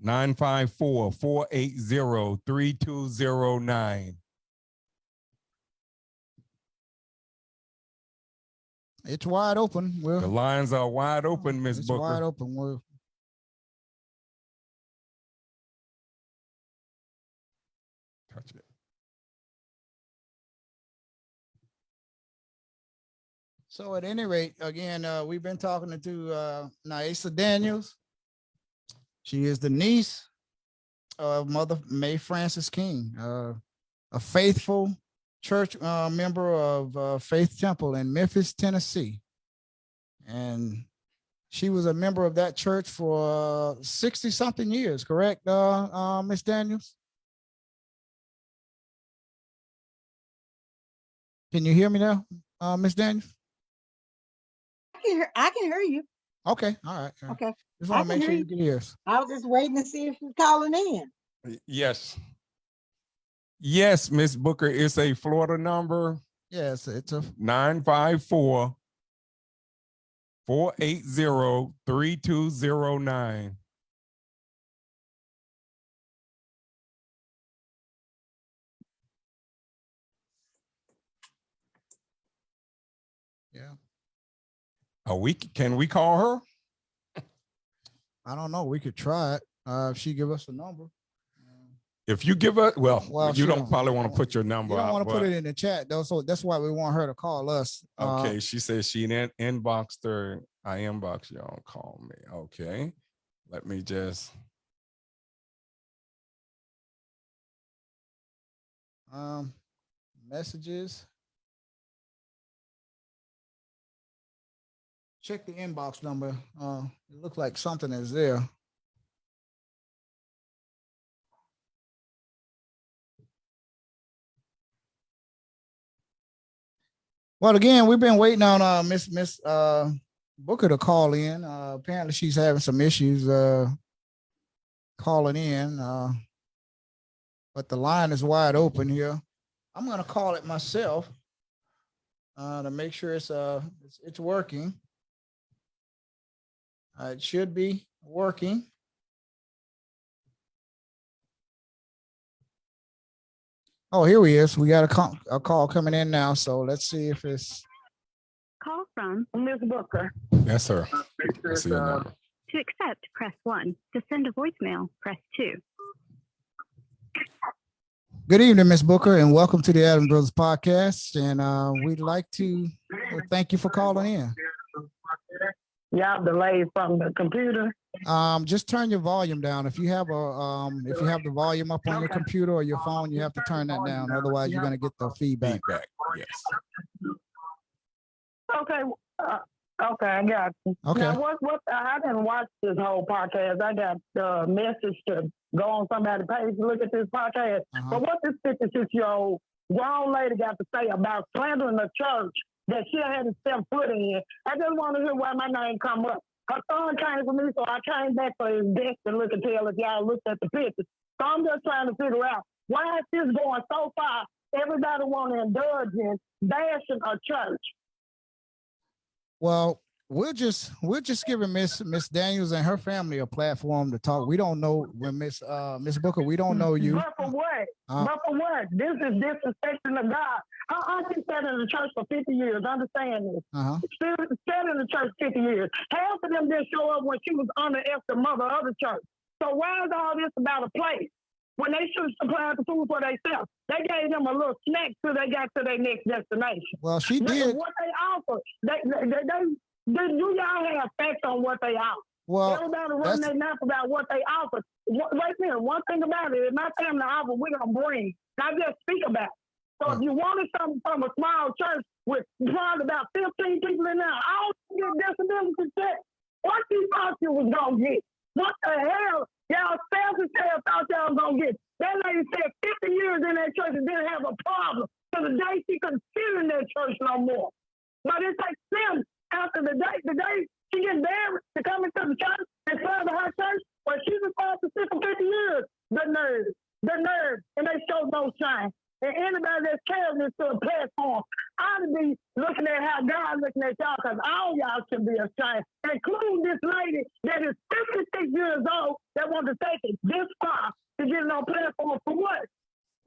954-480-3209. It's wide open. The lines are wide open, Miss Booker. It's wide open. Touch it. So at any rate, again, we've been talking to Nyasha Daniels. She is the niece of Mother May Frances King, a faithful church member of Faith Temple in Memphis, Tennessee. And she was a member of that church for 60-something years, correct, Miss Daniels? Can you hear me now, Miss Daniels? I can hear you. Okay, all right. Okay. Just want to make sure you can hear us. I was just waiting to see if she's calling in. Yes. Yes, Miss Booker, it's a Florida number. Yes, it's a 954-480-3209. Yeah. Can we call her? I don't know. We could try it. If she give us a number. If you give her, well you don't probably want to put your number out. You don't want to put it but in the chat though, so that's why we want her to call us. okay, she says she inboxed her. I inbox y'all. Call me. Okay, let me just. Messages. Check the inbox number. It looks like something is there. Well, again, we've been waiting on Miss Booker to call in. Apparently, she's having some issues calling in, but the line is wide open here. I'm going to call it myself to make sure it's working. It should be working. Oh, here he is. We got a call coming in now. So let's see if it's. Call from Miss Booker. Yes, sir. Let's see your number. To accept, press 1. To send a voicemail, press 2. Good evening, Miss Booker, and welcome to the Adams Brothers Podcast. And we'd like to thank you for calling in. Y'all delayed from the computer. Just turn your volume down. If you have the volume up on your computer or your phone, you have to turn that down. Otherwise, you're gonna get the feedback. Yes. Okay. Okay, I got you. Okay. Now, what? I didn't watch this whole podcast. I got the message to go on somebody's page to look at this podcast. But what this 56-year-old grown lady got to say about slandering the church that she hadn't stepped foot in? I just want to hear why my name come up. Her son came for me, so I came back for his death to look and tell if y'all looked at the pictures. So I'm just trying to figure out why is this going so far? Everybody want to indulge in bashing a church. Well, we're just giving Miss Daniels and her family a platform to talk. We don't know when Miss Booker. We don't know you. But for what? But for what? This is disrespecting to God. Her auntie sat in the church for 50 years. Understand this. Still sat in the church 50 years. Half of them didn't show up when she was under the mother of the church. So why is all this about a place? When they should have supplied the food for themselves, they gave them a little snack till they got to their next destination. Well, she did. What they offer, do y'all have facts on what they offer? Well, everybody run their mouth about what they offer. Right there, one thing about it, if my family offer, we're gonna bring. Not just speak about it. So if you wanted something from a small church with probably about 15 people in there, all get disability check. What you thought you was gonna get? What the hell? Y'all selfish hell thought y'all was gonna get. That lady said 50 years in that church and didn't have a problem. To the day she couldn't sit in that church no more. But it takes them after the day she gets married to come into the church and serve her church, but she's supposed to sit for 50 years. The nerve, and they show no shine. And anybody that's carrying this to a platform ought to be looking at how God's looking at y'all, because all y'all should be ashamed, including this lady that is 56 years old that wants to take it this far to get on platform for what?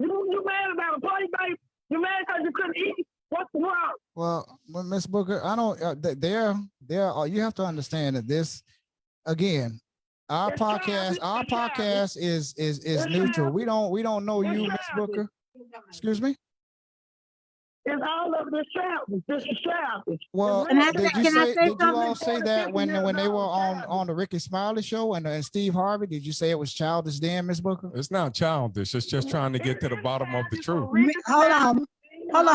You mad about a plate, baby? You mad because you couldn't eat? What's wrong? Well, Miss Booker, I don't. You have to understand that this, again, our podcast is neutral. We don't know you, Miss Booker. Excuse me. It's all of this childish. This is childish. Well, did you all say that when they were on the Ricky Smiley show and Steve Harvey? Did you say it was childish then, Miss Booker? It's not childish. It's just trying to get to the bottom of the truth. Hold on. For the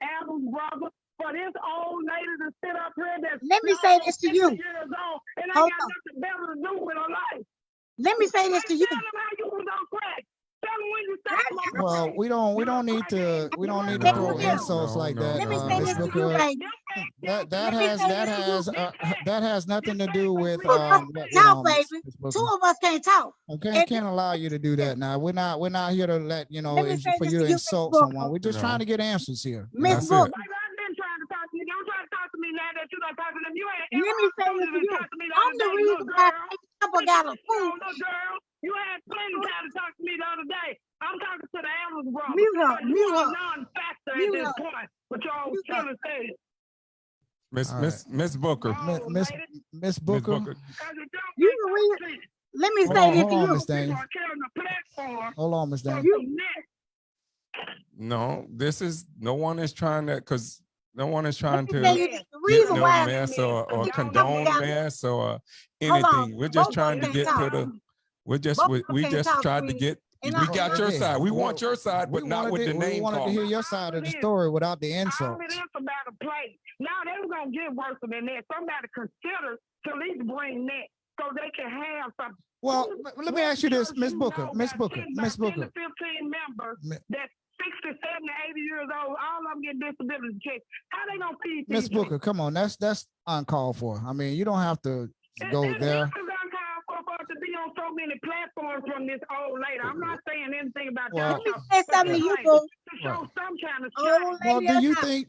Adams brother, for this old lady to sit up here that's let me say this to you. Years old, and ain't got nothing better to do with her life. Let me say this to you. Tell them how you was on crack. Tell them when you started. Well, we don't need to throw insults like that, Let me say Miss this to you, Booker. baby. That has nothing to do with no, baby. Two of us can't talk. Okay, can't allow you to do that now. We're not here to let for you to insult someone. We're just trying to get answers here. Miss Booker. I've been trying to talk to you. Don't try to talk to me now that you're not talking to them. You ain't let me say this to you. I'm the reason why people got a food. Girl, you had plenty of time to talk to me the other day. I'm talking to the Adams brother. Mute up. Non-factor at this point. But y'all trying to say it. Miss Booker. Miss Booker. You the reason. Let me say this to you. Miss Daniels. Hold on, Miss Daniels. No, no one is trying to, because no one is trying to get no mess or condone mess or anything. We're just trying to get to the, we just tried to get, we got your side. We want your side, but not with the name call. We wanted to hear your side of the story without the insults. All it is about a plate. Now they were going to get worse than that. Somebody consider to at least bring that so they can have something. Well, let me ask you this, Miss Booker. Miss Booker. 10 to 15 members that's 60, 70, 80 years old, all of them get disability checks. How they going to feed these Miss Booker, come on. That's uncalled for. I mean, you don't have to go there. It's uncalled for to be on so many platforms from this old lady. I'm not saying anything about that. Let me say something to you, boo. To show some kind of well, do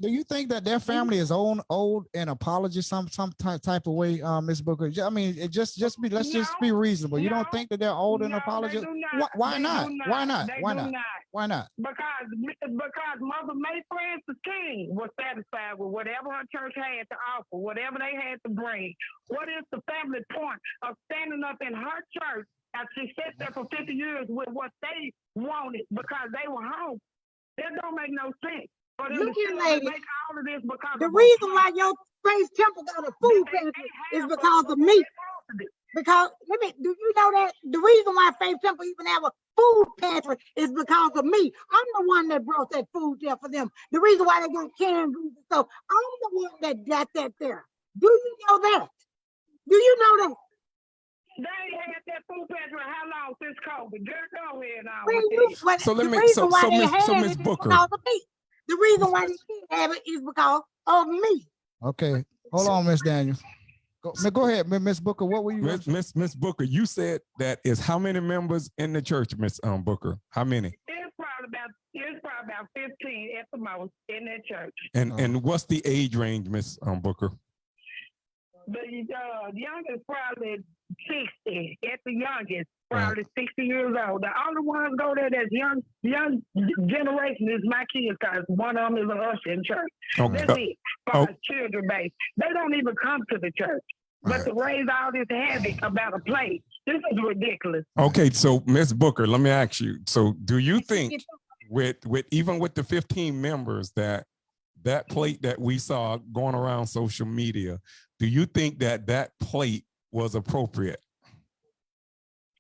you think that their family is old and apology some type of way, Miss Booker? I mean, let's just be reasonable. You don't think that they're old and apology? Why not? Why not? Why not? Why not? Because Mother May Francis King was satisfied with whatever her church had to offer, whatever they had to bring. What is the family point of standing up in her church after she sat there for 50 years with what they wanted because they were home? That don't make no sense. Look here, lady. All of this because the reason why your Praise Temple got a food pantry is because of me. Because do you know that the reason why Faith Temple even have a food pantry is because of me. I'm the one that brought that food there for them. The reason why they got canned goods and stuff, I'm the one that got that there. Do you know that? Do you know that? They ain't had that food pantry how long since COVID? Girl, go ahead now. So let the me- reason so- why so they Miss- had so it Miss is Booker. because of me. The reason why they didn't have it is because of me. Okay, hold on, Miss Daniels. Go ahead, Miss Booker. What were you? Miss Booker, you said that is how many members in the church, Miss Booker? How many? It's probably about 15 at the most in that church. And what's the age range, Miss Booker? The youngest probably 60. At the youngest, probably 60 years old. The only ones go there that's young generation is my kids, because one of them is an usher in church. Okay. That's it. For children base. They don't even come to the church. But to raise all this havoc about a place, this is ridiculous. Okay, so Miss Booker, let me ask you. So do you think with even with the 15 members that plate that we saw going around social media, do you think that plate was appropriate?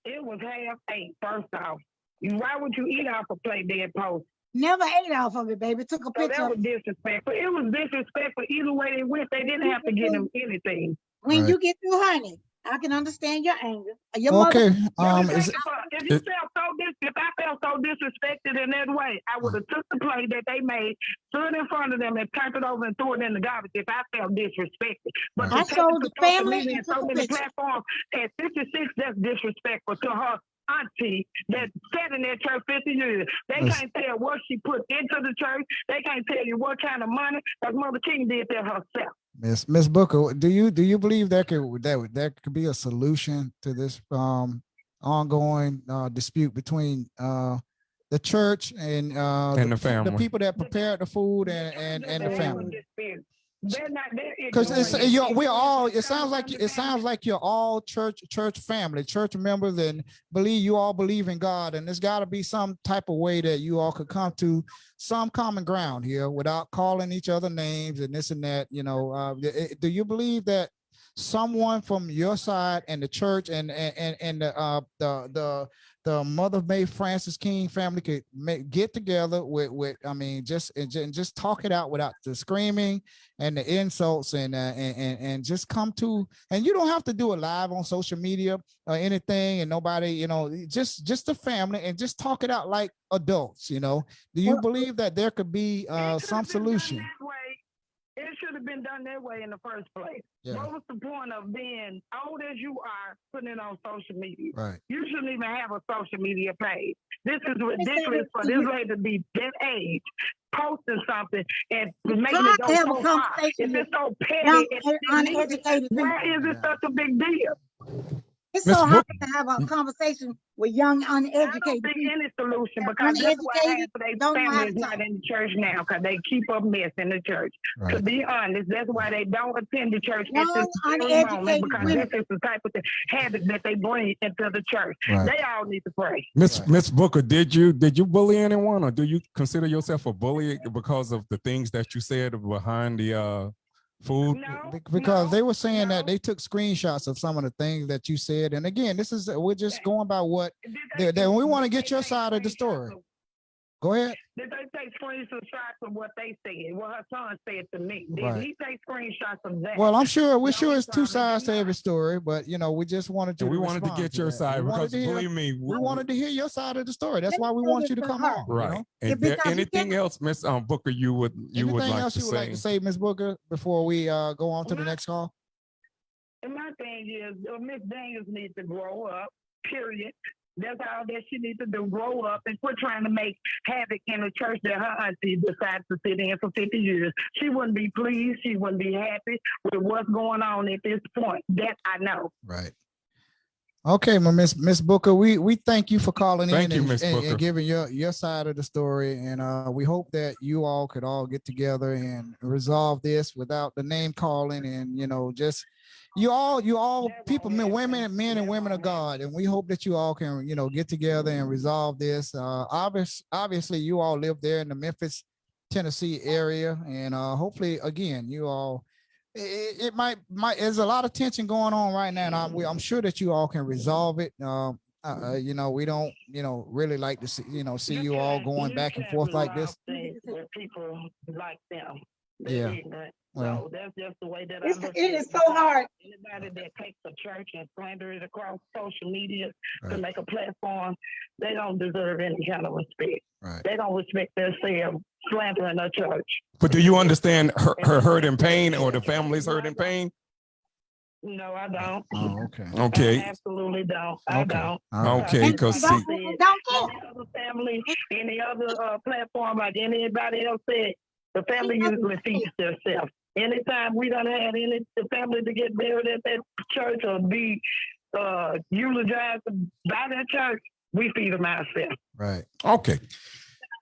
It was half-ate, first off. Why would you eat off a plate dead post? Never ate off of it, baby. Took a picture. That was disrespectful. It was disrespectful either way they went. They didn't have to give them anything. When you get through, honey, I can understand your anger. Your Okay. mother. If I felt so disrespected in that way, I would have took the plate that they made, stood in front of them, and turned it over and threw it in the garbage if I felt disrespected. But I showed the family and so many platforms at 56, that's disrespectful to her auntie that sat in that church 50 years. They can't tell what she put into the church. They can't tell you what kind of money, because Mother King did that herself. Miss Booker, do you believe that could be a solution to this ongoing dispute between the church and the family, the people that prepared the food and the family? They're not. Because it sounds like you're all church family, church members, and you all believe in God, and there's got to be some type of way that you all could come to some common ground here without calling each other names and this and that. Do you believe that someone from your side and the church and the Mother May Francis King family could get together with just talk it out without the screaming and the insults and just come to, and you don't have to do it live on social media or anything, and nobody, just the family, and just talk it out like adults. Do you believe that there could be some solution? It should have been done that way in the first place. Yeah. What was the point of being old as you are, putting it on social media? Right. You shouldn't even have a social media page. This is ridiculous for this lady to be that age, posting something and making it go so far. If it's so petty, uneducated, why is it such a big deal? It's so hard to have a conversation with young, uneducated I don't think people. any solution, because that's why half of their family is not in the church now, because they keep a mess in the church. Right. To be honest, that's why they don't attend the church Young, at this very moment, because women. this is the type of habit that they bring into the church. Right. They all need to pray. Miss Booker, did you bully anyone, or do you consider yourself a bully because of the things that you said behind the food? Because they were saying that they took screenshots of some of the things that you said, and again, we're just going by what we want to get your side of the story. Go ahead. Did they take screenshots of what they said, what her son said to me? Did Right. he take screenshots of that? Well, we're sure it's two sides to every story, but we just wanted We wanted to get your side, because believe me, we wanted to hear your side of the story. That's why we want you to come on. Right. Is there anything else, Miss Booker, you would like to say, Miss Booker, before we go on to the next call? And my thing is, Miss Daniels needs to grow up, period. That's all that she needs to do, grow up and quit trying to make havoc in the church that her auntie decided to sit in for 50 years. She wouldn't be pleased. She wouldn't be happy with what's going on at this point. That I know. Right. Okay, Miss Booker, we thank you for calling in and giving your side of the story, and we hope that you all could all get together and resolve this without the name calling, and just you all people, men and women of God, and we hope that you all can get together and resolve this. Obviously you all live there in the Memphis, Tennessee area, and hopefully again you all it might there's a lot of tension going on right now, and I'm sure that you all can resolve it. You know, we don't, you know, really like to see, see you all going back and forth like this. With people like them. Yeah. So that's just the way that I look at It is it. so hard. Anybody that takes a church and slander it across social media to Right. make a platform, they don't deserve any kind of respect. Right. They don't respect themselves slandering a church. But do you understand her hurt and pain, or the family's hurt and pain? No, I don't. Oh, okay. I Okay. absolutely don't. I Okay. don't. All right. Okay, because Don't Any care. other family, any other platform like anybody else said, the family usually feeds themselves. Anytime we done had the family to get buried at that church or be eulogized by that church, we feed them ourselves. Right. Okay.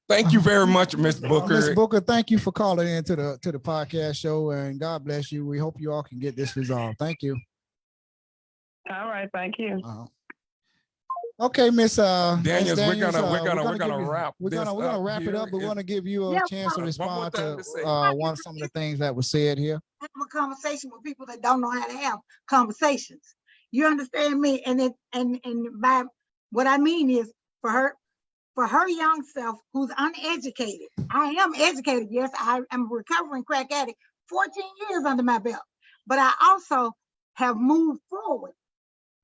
Thank you very much, Miss Booker. Miss Booker, thank you for calling in to the podcast show, and God bless you. We hope you all can get this resolved. Thank you. All right, thank you. Okay, Miss Daniels, we're Daniels, gonna wrap. We're gonna wrap it up. We want to give you a chance to respond to some of the things that were said here. Have a conversation with people that don't know how to have conversations. You understand me? And by what I mean is for her young self who's uneducated. I am educated. Yes, I am a recovering crack addict, 14 years under my belt. But I also have moved forward.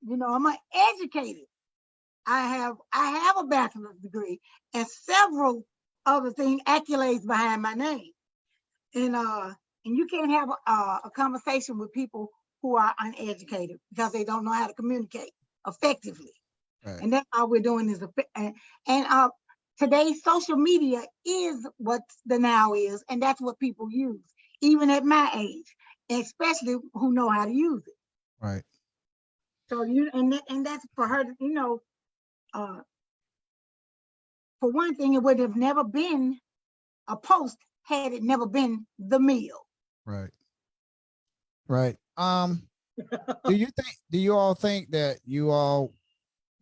You know, I'm educated. I have a bachelor's degree and several other things, accolades behind my name. And you can't have a conversation with people who are uneducated because they don't know how to communicate effectively. Right. And that's all we're doing is today's social media is what the now is, and that's what people use, even at my age, especially who know how to use it. Right. So and that's for her, you know. For one thing, it would have never been a post had it never been the meal. Right. Right. Do you all think that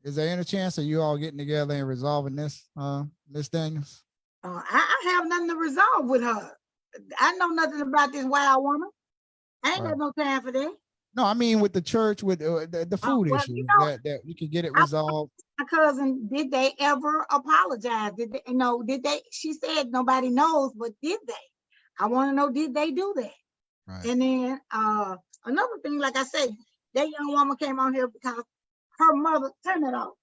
is there any chance of you all getting together and resolving this, Miss Daniels? I have nothing to resolve with her. I know nothing about this wild woman. I ain't got no time for that. No, I mean with the church, with the food issue, that you can get it resolved. My cousin, did they ever apologize? Did they? She said nobody knows, but did they? I want to know, did they do that? Right. And then another thing, like I said, that young woman came on here because her mother, turn it off.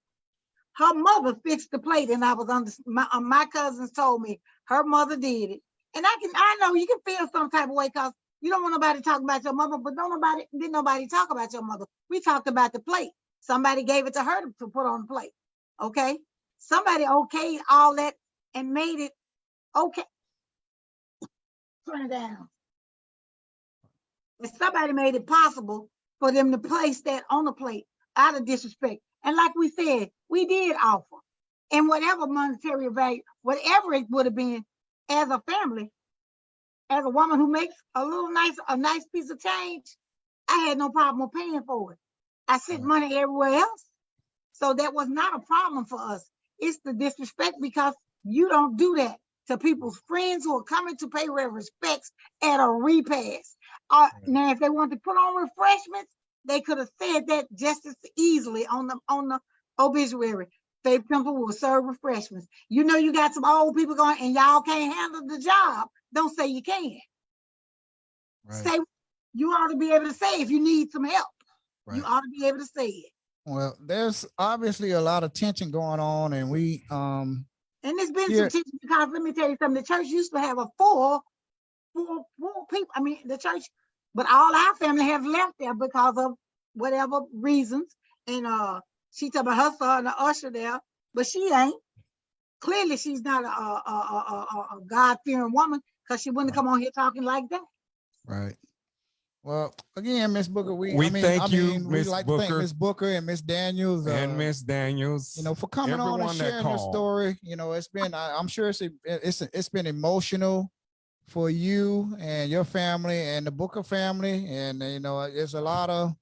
Her mother fixed the plate, and I was my cousins told me her mother did it. And I know you can feel some type of way because you don't want nobody talking about your mother, but didn't nobody talk about your mother. We talked about the plate. Somebody gave it to her to put on the plate. Okay. Somebody okayed all that and made it okay. Turn it down. And somebody made it possible for them to place that on the plate out of disrespect. And like we said, we did offer. And whatever monetary value, whatever it would have been as a family, as a woman who makes a nice piece of change, I had no problem with paying for it. I sent money everywhere else. So that was not a problem for us. It's the disrespect because you don't do that to people's friends who are coming to pay their respects at a repast. Now, if they want to put on refreshments, they could have said that just as easily on the obituary. Faith Temple will serve refreshments. You know you got some old people going and y'all can't handle the job. Don't say you can. Right. Say you ought to be able to say if you need some help. Right. You ought to be able to say it. Well, there's obviously a lot of tension going on, and we and there's been some tension because let me tell you something. The church used to have a full people. I mean, the church, but all our family have left there because of whatever reasons. And she talking about her son, the usher there, but she ain't. Clearly, she's not a God-fearing woman because she wouldn't come on here talking like that. Right. Well, again, Miss Booker, we thank you, Miss Booker. To thank Miss Booker and Miss Daniels and Miss Daniels, for coming on and sharing the story. It's been, I'm sure it's been emotional for you and your family and the Booker family, and there's a lot of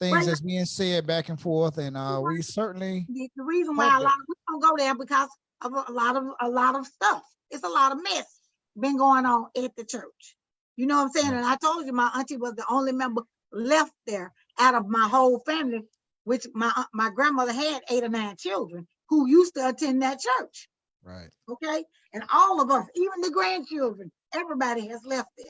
things that's being said back and forth, and we certainly the reason why we don't go there because of a lot of stuff. It's a lot of mess been going on at the church. You know what I'm saying? And I told you my auntie was the only member left there out of my whole family, which my grandmother had 8 or 9 children who used to attend that church. Right. Okay. And all of us, even the grandchildren, everybody has left there.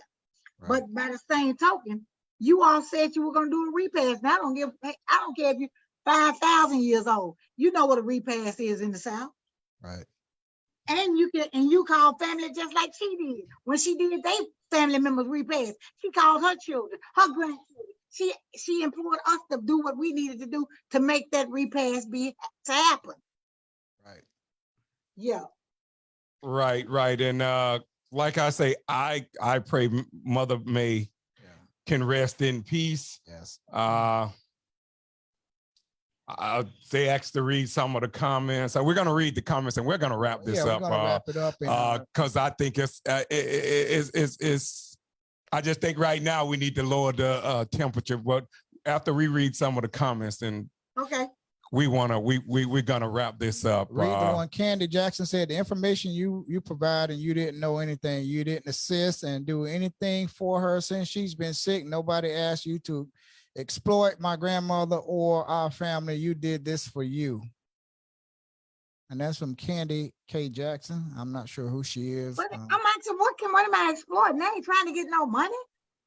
Right. But by the same token, you all said you were going to do a repast. Now I don't care if you're 5,000 years old. You know what a repast is in the South. Right. And you call family just like she did. When she did they family members repast, she called her children, her grandchildren. She implored us to do what we needed to do to make that repast to happen. Right. Yeah. Right. And like I say, I pray Mother May can rest in peace. Yes. They asked to read some of the comments. So we're going to read the comments and we're going to wrap this up. We're gonna wrap it up. Because I think it's I just think right now we need to lower the temperature. But after we read some of the comments, then okay, we're gonna wrap this up. Read the one. Candy Jackson said the information you provide and you didn't know anything. You didn't assist and do anything for her since she's been sick. Nobody asked you to exploit my grandmother or our family. You did this for you. And that's from Candy K. Jackson. I'm not sure who she is. But I'm asking, what am I exploiting? I ain't trying to get no money.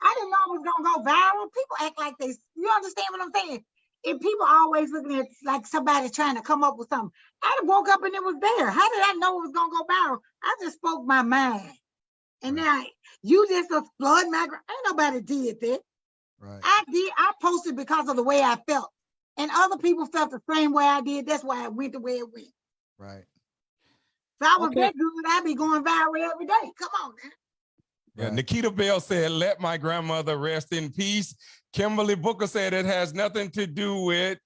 I didn't know it was gonna go viral. People act like they, you understand what I'm saying? If people always looking at like somebody trying to come up with something, I woke up and it was there. How did I know it was gonna go viral? I just spoke my mind. And now you just exploit my, ain't nobody did that. Right. I posted because of the way I felt. And other people felt the same way I did. That's why it went the way it went. Right. So I was that good, I'd be going viral every day. Come on, man. Yeah, Right. Nikita Bell said, let my grandmother rest in peace. Kimberly Booker said it has nothing to do with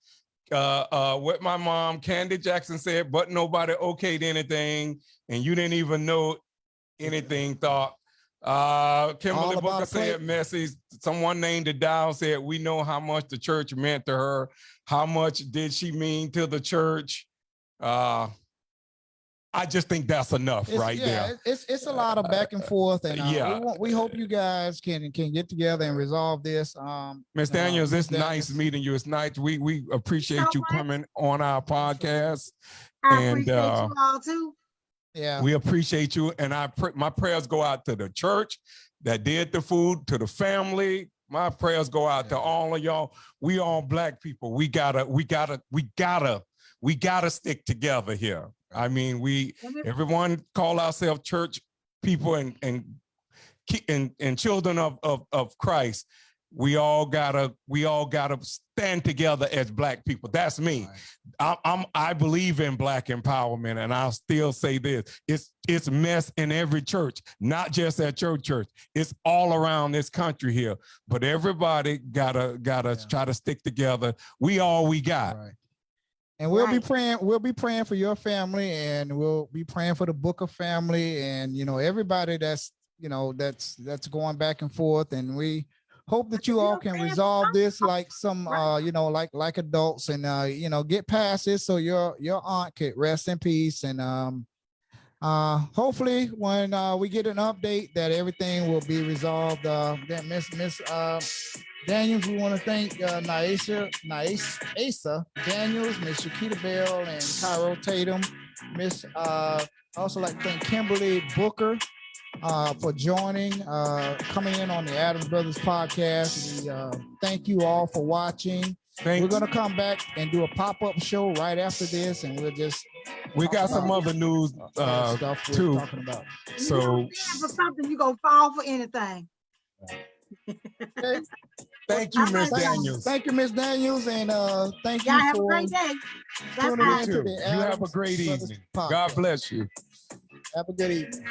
what my mom. Candy Jackson said, but nobody okayed anything, and you didn't even know anything thought. Kimberly Booker said, messy. Someone named it down, said, we know how much the church meant to her. How much did she mean to the church? I just think that's enough there. It's a lot of back and forth, and we hope you guys can get together and resolve this. Ms. Daniels, it's nice meeting you. It's nice. We appreciate you coming on our podcast. I appreciate you all too. Yeah, we appreciate you, and my prayers go out to the church that did the food, to the family. My prayers go out to all of y'all. We all Black people. We gotta stick together here. I mean, everyone call ourselves church people and children of Christ. We all gotta stand together as Black people. That's me. Right. I believe in Black empowerment, and I'll still say this: it's mess in every church, not just at your church. It's all around this country here. But everybody gotta try to stick together. We all we got. Right. And we'll be praying. We'll be praying for your family, and we'll be praying for the Booker family, and everybody that's going back and forth. And we hope that you all can resolve this like some like adults, and get past this so your aunt could rest in peace. And hopefully when we get an update that everything will be resolved. That Miss Daniels, we want to thank Naisa Daniels, Miss Shakita Bell, and Cairo Tatum. Also like to thank Kimberly Booker for joining, coming in on the Adams Brothers podcast. We thank you all for watching. We're going to come back and do a pop-up show right after this, and we got some other news stuff too. Talking about. So for something, you gonna fall for anything. Okay. Thank you, Miss Daniels. Thank you, Miss Daniels, and thank you. Y'all have a great day. Tuning in too. You have a great evening. God bless you. Have a good evening.